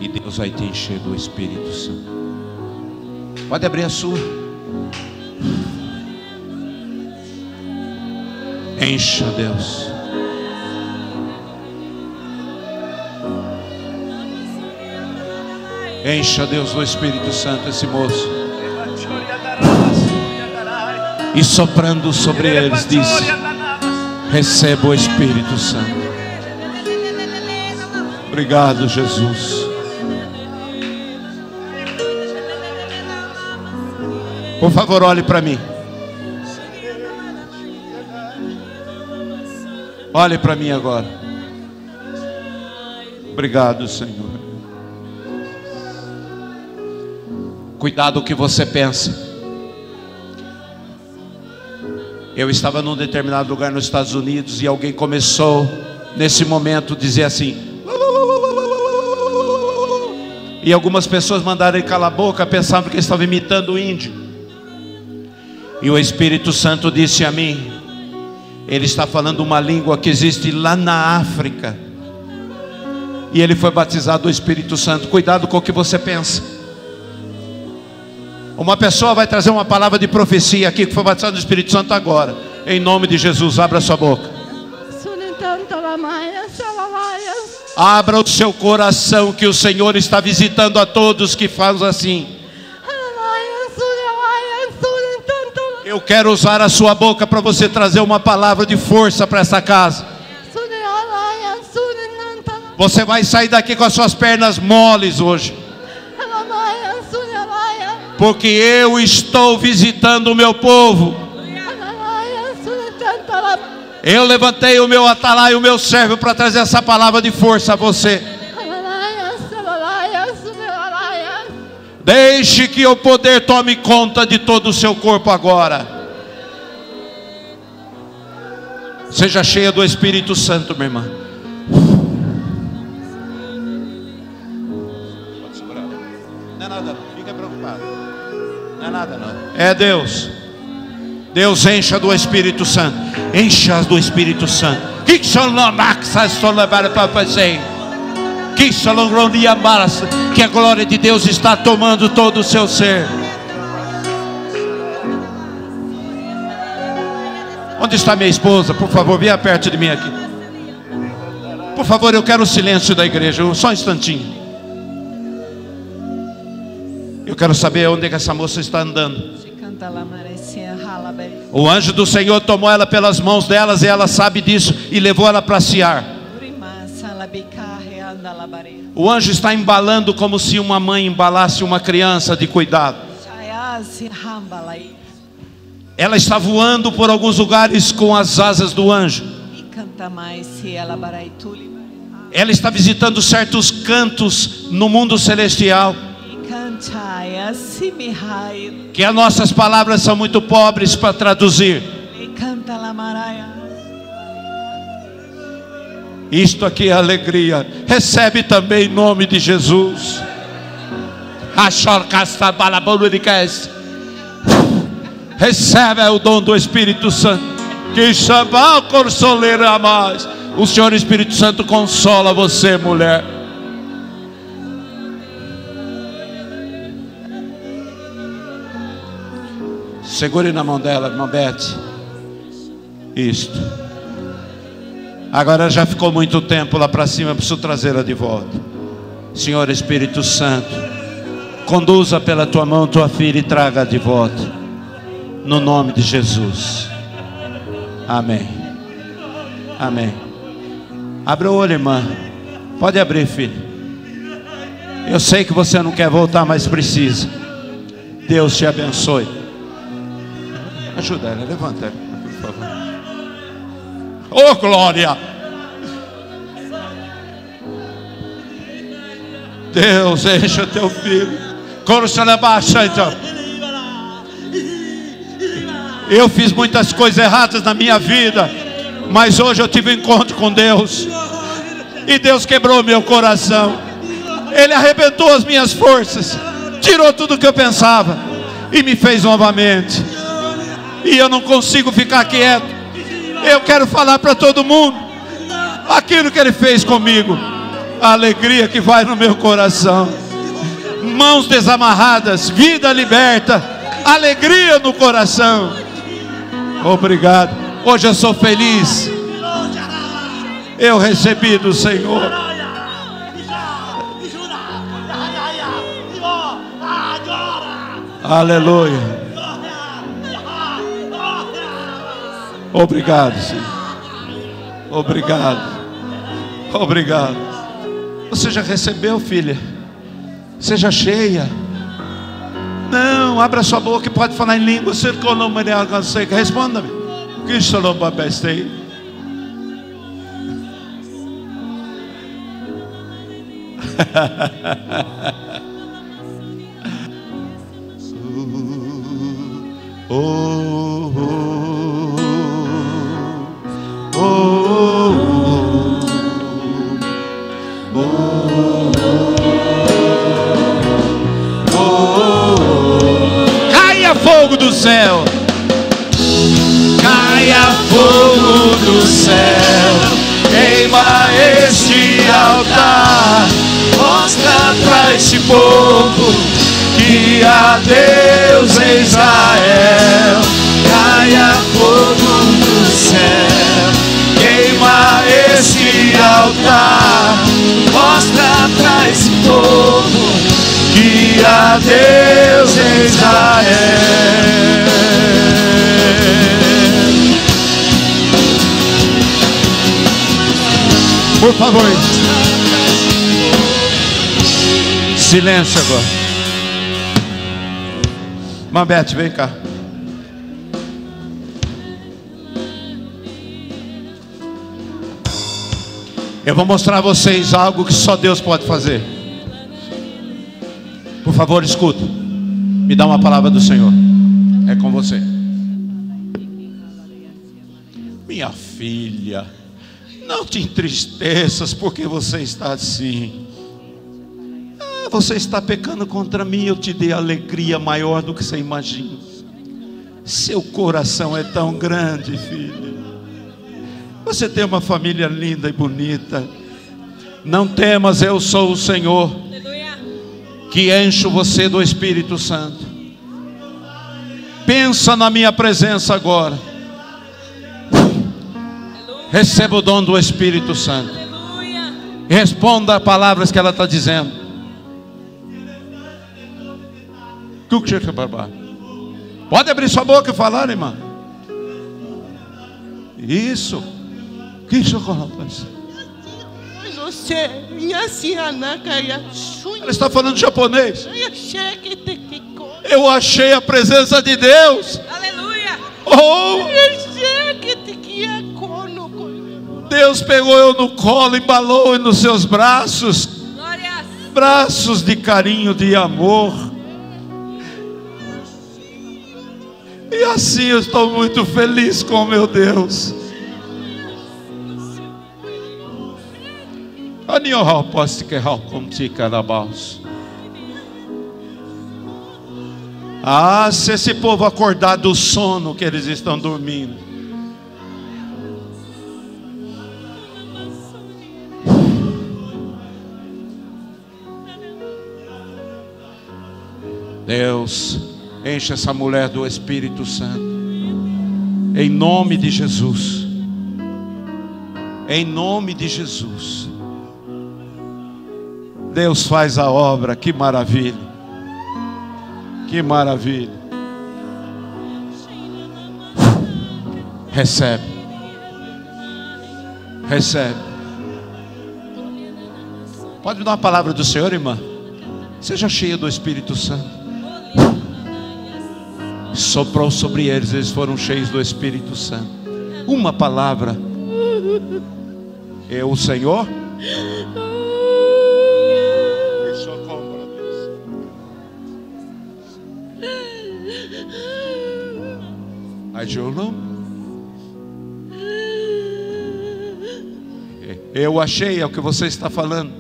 e Deus vai te encher do Espírito Santo. Pode abrir a sua. Encha, Deus. Encha, Deus, do Espírito Santo esse moço. E soprando sobre eles disse: receba o Espírito Santo. Obrigado, Jesus. Por favor, olhe para mim. Olhe para mim agora. Obrigado, Senhor. Cuidado o que você pensa. Eu estava num determinado lugar nos Estados Unidos e alguém começou nesse momento a dizer assim. E algumas pessoas mandaram ele calar a boca, pensavam que ele estava imitando o índio. E o Espírito Santo disse a mim: ele está falando uma língua que existe lá na África. E ele foi batizado do Espírito Santo. Cuidado com o que você pensa. Uma pessoa vai trazer uma palavra de profecia aqui, que foi batizado do Espírito Santo agora. Em nome de Jesus, abra sua boca. Abra o seu coração, que o Senhor está visitando a todos que fazem assim. Eu quero usar a sua boca para você trazer uma palavra de força para essa casa. Você vai sair daqui com as suas pernas moles hoje. Porque eu estou visitando o meu povo. Eu levantei o meu atalaia, o meu servo, para trazer essa palavra de força a você. Deixe que o poder tome conta de todo o seu corpo agora. Seja cheia do Espírito Santo, minha irmã. Pode segurar. Não é nada, não. Fica preocupado. Não é nada, não. É Deus. Deus, encha do Espírito Santo. Encha do Espírito Santo. Que a glória de Deus está tomando todo o seu ser. Onde está minha esposa? Por favor, venha perto de mim aqui. Por favor, eu quero o silêncio da igreja. Só um instantinho. Eu quero saber onde é que essa moça está andando. O anjo do Senhor tomou ela pelas mãos delas, e ela sabe disso, e levou ela para Siar. O anjo está embalando como se uma mãe embalasse uma criança de cuidado. Ela está voando por alguns lugares com as asas do anjo. Ela está visitando certos cantos no mundo celestial, que as nossas palavras são muito pobres para traduzir. Isto aqui é alegria. Recebe também em nome de Jesus. Recebe o dom do Espírito Santo. Que chama consoleira mais. O Senhor Espírito Santo consola você, mulher. Segure na mão dela, irmã Beth. Isto. Agora já ficou muito tempo lá para cima, eu preciso trazê-la de volta. Senhor Espírito Santo, conduza pela tua mão tua filha e traga de volta. No nome de Jesus. Amém. Amém. Abre o olho, irmã. Pode abrir, filho. Eu sei que você não quer voltar, mas precisa. Deus te abençoe. Ajuda ela, levanta ela, por favor. Oh, glória! Deus, encha teu filho. Quando você baixa, então. Eu fiz muitas coisas erradas na minha vida, mas hoje eu tive um encontro com Deus. E Deus quebrou meu coração. Ele arrebentou as minhas forças, tirou tudo que eu pensava e me fez novamente. E eu não consigo ficar quieto. Eu quero falar para todo mundo aquilo que Ele fez comigo. A alegria que vai no meu coração. Mãos desamarradas, vida liberta, alegria no coração. Obrigado. Hoje eu sou feliz. Eu recebi do Senhor. Aleluia. Obrigado, Senhor. Obrigado. Obrigado. Você já recebeu, filha? Seja cheia. Não, abra sua boca e pode falar em língua. Responda-me. Que shalom babestei. Oh, oh, oh, oh, oh, oh. Caia fogo do céu. Caia fogo do céu, queima este altar, mostra pra este povo que há Deus em Israel. Caia fogo do céu, queima este altar, mostra pra esse povo que há Deus em Israel. Por favor. Silêncio agora. Mambete, vem cá. Eu vou mostrar a vocês algo que só Deus pode fazer. Por favor, escuta. Me dá uma palavra do Senhor. É com você. Minha filha, não te entristeças porque você está assim. Você está pecando contra mim. Eu te dei alegria maior do que você imagina. Seu coração é tão grande, filha. Você tem uma família linda e bonita. Não temas, eu sou o Senhor que encho você do Espírito Santo. Pensa na minha presença agora. Receba o dom do Espírito Santo. Responda as palavras que ela está dizendo. Pode abrir sua boca e falar, irmã. Isso. Que chocolate? Ela está falando japonês. Eu achei a presença de Deus. Aleluia. Oh, Deus pegou eu no colo, embalou nos seus braços. Glórias. Braços de carinho, de amor. E assim eu estou muito feliz com o meu Deus. Ah, se esse povo acordar do sono que eles estão dormindo. Deus, enche essa mulher do Espírito Santo, em nome de Jesus, em nome de Jesus. Deus faz a obra, que maravilha, que maravilha. Recebe, recebe. Pode me dar uma palavra do Senhor, irmã? Seja cheia do Espírito Santo. Soprou sobre eles, eles foram cheios do Espírito Santo. Uma palavra. Eu, o Senhor, eu achei, é o que você está falando.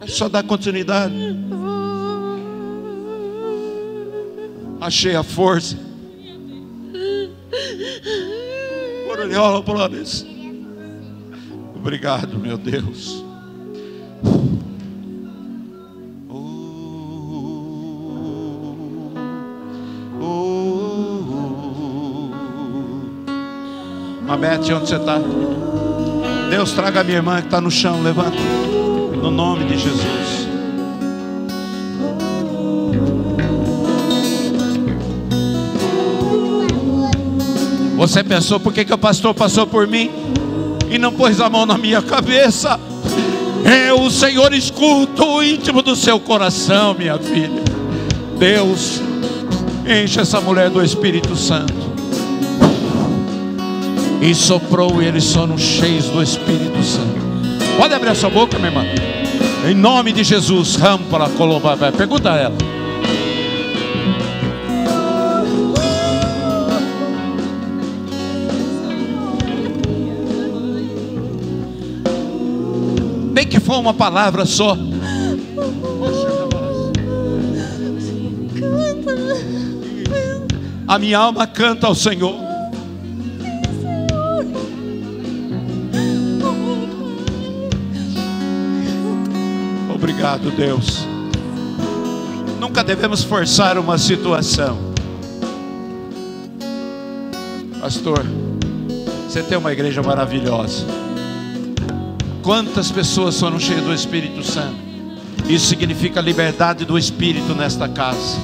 É só dar continuidade. Achei a força. Obrigado, meu Deus. Mamete, onde você está? Deus, traga a minha irmã que está no chão. Levanta, no nome de Jesus. Você pensou por que o pastor passou por mim e não pôs a mão na minha cabeça? O Senhor escuta o íntimo do seu coração, minha filha. Deus, enche essa mulher do Espírito Santo. E soprou, e eles foram cheios do Espírito Santo. Pode abrir a sua boca, minha irmã. Em nome de Jesus. Rampa, colomba, pergunta a ela. Nem que for uma palavra só. A minha alma canta ao Senhor. Obrigado, Deus. Nunca devemos forçar uma situação. Pastor, você tem uma igreja maravilhosa. Quantas pessoas foram cheias do Espírito Santo? Isso significa liberdade do Espírito nesta casa.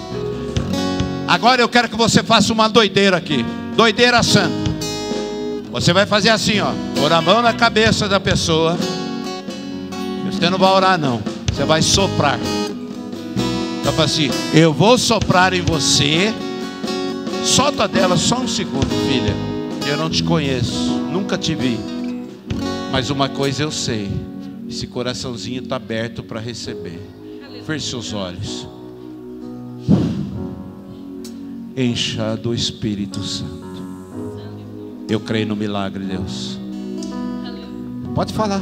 Agora eu quero que você faça uma doideira aqui. Doideira santa. Você vai fazer assim, ó. Pôr a mão na cabeça da pessoa. Você não vai orar não. Você vai soprar. Então fala assim: eu vou soprar em você. Solta dela só um segundo, filha. Eu não te conheço, nunca te vi. Mas uma coisa eu sei: esse coraçãozinho está aberto para receber. Feche seus olhos. Encha do Espírito Santo. Eu creio no milagre, Deus. Pode falar.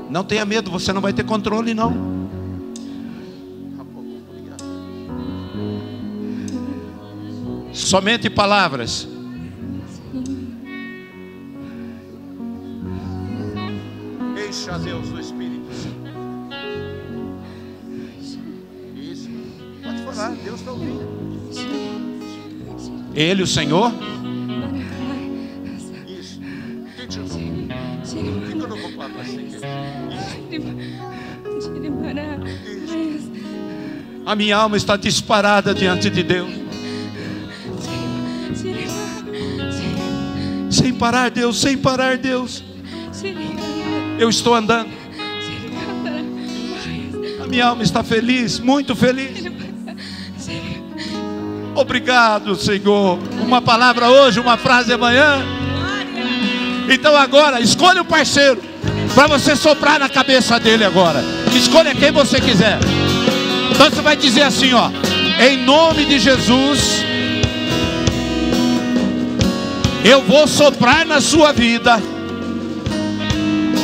Não tenha medo, você não vai ter controle não. Somente palavras. Encha Deus do Espírito Santo. Isso. Pode falar, Deus está ouvindo. Ele, o Senhor. Isso. O que eu não vou falar para você? A minha alma está disparada diante de Deus. Sem parar, Deus, sem parar, Deus. Eu estou andando. A minha alma está feliz, muito feliz. Obrigado, Senhor. Uma palavra hoje, uma frase amanhã. Então agora, escolha o parceiro para você soprar na cabeça dele agora. Escolha quem você quiser. Então você vai dizer assim, ó: em nome de Jesus, eu vou soprar na sua vida,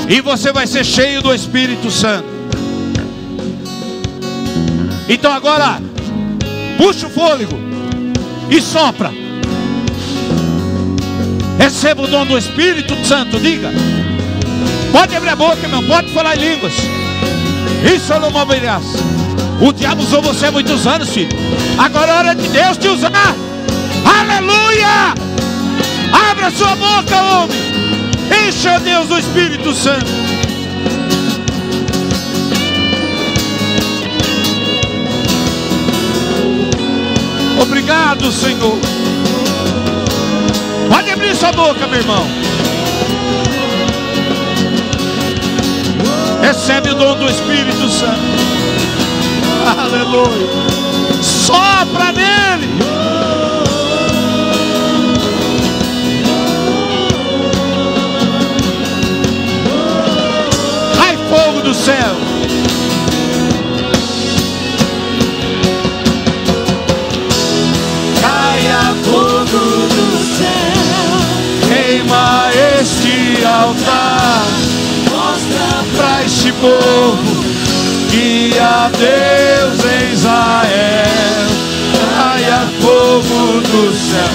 e você vai ser cheio do Espírito Santo. Então agora, puxa o fôlego e sopra. Receba o dom do Espírito Santo, diga. Pode abrir a boca, irmão, pode falar em línguas. Isso é uma beleza. O diabo usou você há muitos anos, filho. Agora é hora de Deus te usar. Aleluia! Abra sua boca, homem. Encha Deus do Espírito Santo. Obrigado, Senhor. Pode abrir sua boca, meu irmão. Recebe o dom do Espírito Santo. Aleluia. Sopra nele. Cai fogo do céu. Caia fogo do céu, Queima este altar. mostra Para este povo que há Deus em Israel. Caia fogo do céu.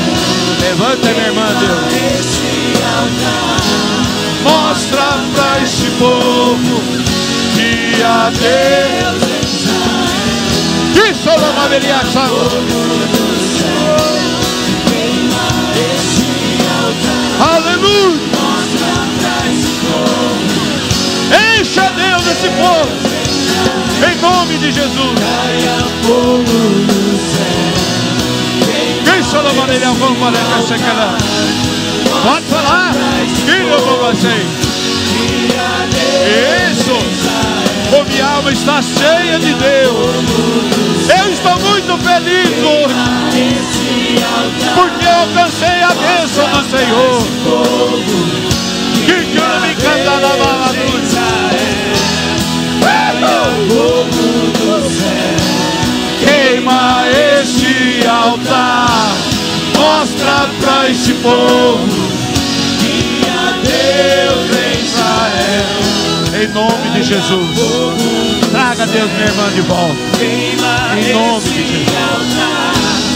Levanta, minha irmã, Deus. este altar, Mostra para este povo que há Deus em Israel. Isso é uma veriação. queima este altar, Aleluia. mostra pra esse povo, Encha Deus esse povo. Em nome de Jesus. caia fogo do céu, Quem só não vale vamos para essa cara. Pode falar. Filho com vocês. Isso. Oh, minha alma está cheia de Deus. Eu estou muito feliz hoje, porque eu alcancei a bênção do Senhor. Que não me canta na baladura. Queima este altar. Mostra para este povo que há Deus em Israel. Em nome de Jesus. Traga Deus, minha irmã, de volta. Em nome de Jesus.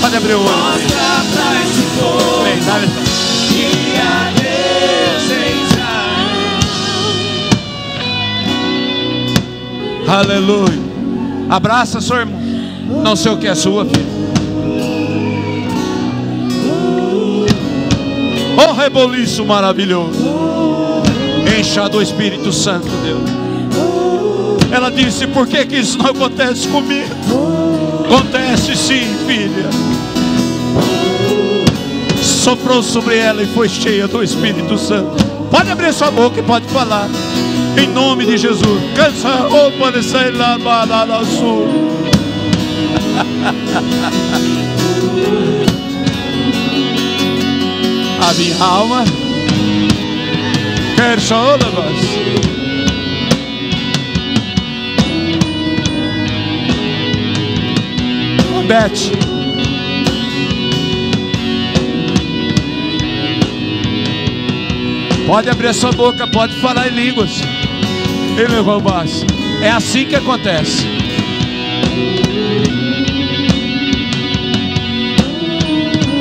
Pode abrir o olho. Vem, dá-lhe. Aleluia. Abraça seu irmão. Não sei o que é sua, filho. Oh, reboliço maravilhoso. Encha do Espírito Santo, Deus. Ela disse: por que isso não acontece comigo? Acontece sim, filha. Soprou sobre ela e foi cheia do Espírito Santo. Pode abrir sua boca e pode falar. Em nome de Jesus. Cansa o parecer lá no sul. A minha alma quer só levar. Bete. Pode abrir a sua boca, pode falar em línguas. Ele vai baixo. É assim que acontece.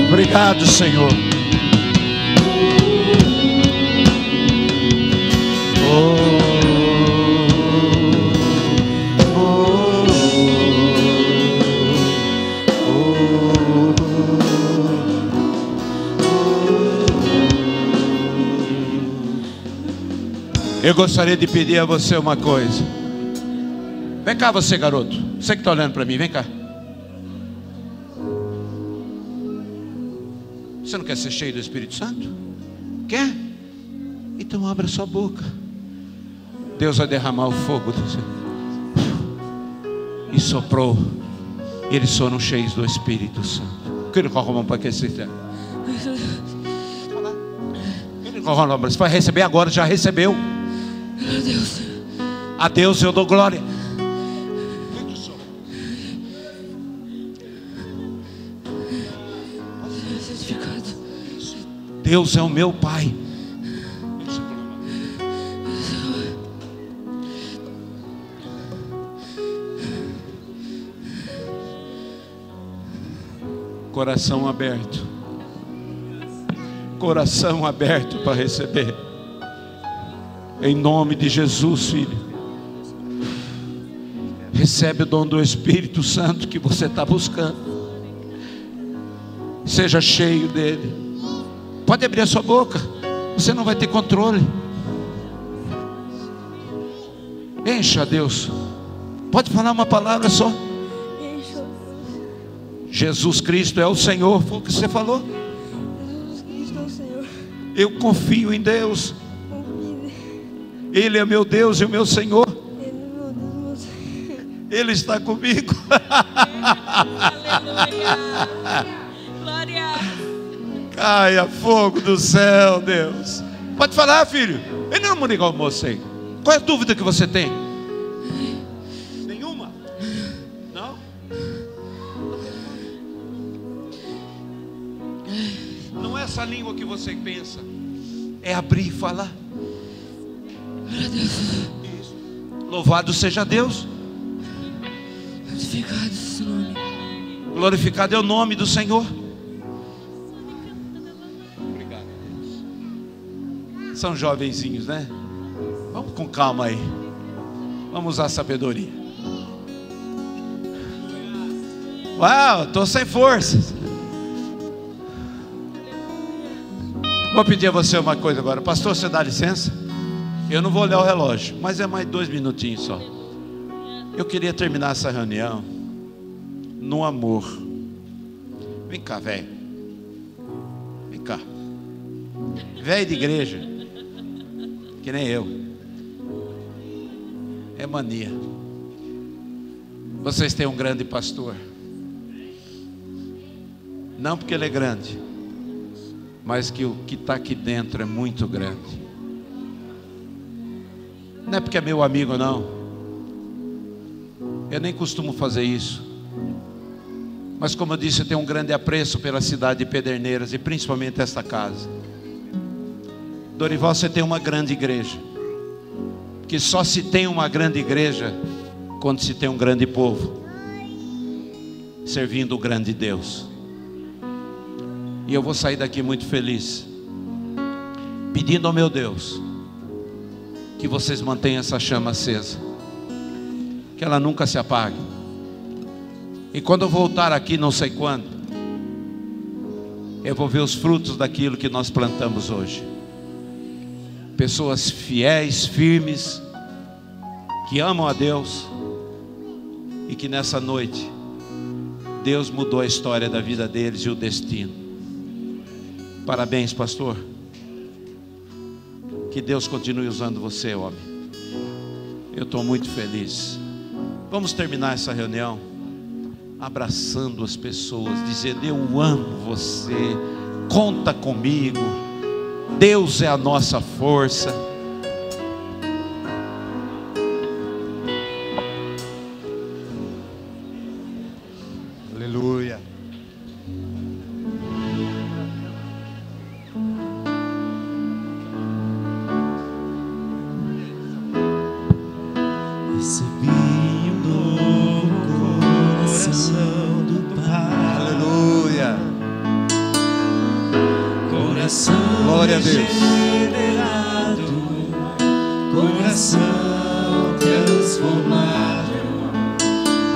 Obrigado, Senhor. Eu gostaria de pedir a você uma coisa. Vem cá você, garoto. Você que está olhando para mim, vem cá. Você não quer ser cheio do Espírito Santo? Quer? Então abra sua boca. Deus vai derramar o fogo do céu. E soprou. E eles foram cheios do Espírito Santo. Quero colocar a mão para que você tenha. Você vai receber agora, já recebeu. Meu Deus. A Deus eu dou glória. Deus é o meu Pai. Coração aberto. Coração aberto para receber. Em nome de Jesus, filho. Recebe o dom do Espírito Santo que você está buscando. Seja cheio dele. Pode abrir a sua boca. Você não vai ter controle. Encha, Deus. Pode falar uma palavra só. Jesus Cristo é o Senhor. Foi o que você falou. Jesus Cristo é o Senhor. Eu confio em Deus. Ele é meu Deus e o meu Senhor. Ele é meu Deus, meu Senhor. Ele está comigo. Aleluia. Glória. Caia fogo do céu, Deus. Pode falar, filho. Ele não me ligou, moço aí. Qual é a dúvida que você tem? Nenhuma? Não? Não é essa língua que você pensa. É abrir e falar. Isso. Louvado seja Deus. Santificado esse nome. Glorificado é o nome do Senhor. Obrigado. São jovenzinhos, né? Vamos com calma aí. Vamos usar a sabedoria. Uau, estou sem forças. Vou pedir a você uma coisa agora. Pastor, você dá licença? Eu não vou olhar o relógio, mas é mais 2 minutinhos só. Eu queria terminar essa reunião no amor. Vem cá, velho. Vem cá. Velho de igreja. Que nem eu. É mania. Vocês têm um grande pastor. Não porque ele é grande, mas que o que está aqui dentro é muito grande. Não é porque é meu amigo, não. Eu nem costumo fazer isso. Mas como eu disse, eu tenho um grande apreço pela cidade de Pederneiras e principalmente esta casa. Dorival, você tem uma grande igreja. Que só se tem uma grande igreja quando se tem um grande povo servindo o grande Deus. E eu vou sair daqui muito feliz, pedindo ao meu Deus que vocês mantenham essa chama acesa, que ela nunca se apague. E quando eu voltar aqui, não sei quando, eu vou ver os frutos daquilo que nós plantamos hoje. Pessoas fiéis, firmes, que amam a Deus, e que nessa noite Deus mudou a história da vida deles e o destino. Parabéns, pastor. Que Deus continue usando você, homem. Eu estou muito feliz. Vamos terminar essa reunião abraçando as pessoas, dizendo: eu amo você, conta comigo, Deus é a nossa força. Aleluia. Recebi um novo coração do Pai. Aleluia. Coração Glória a Deus. regenerado, coração transformado,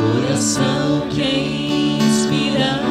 coração que é inspirado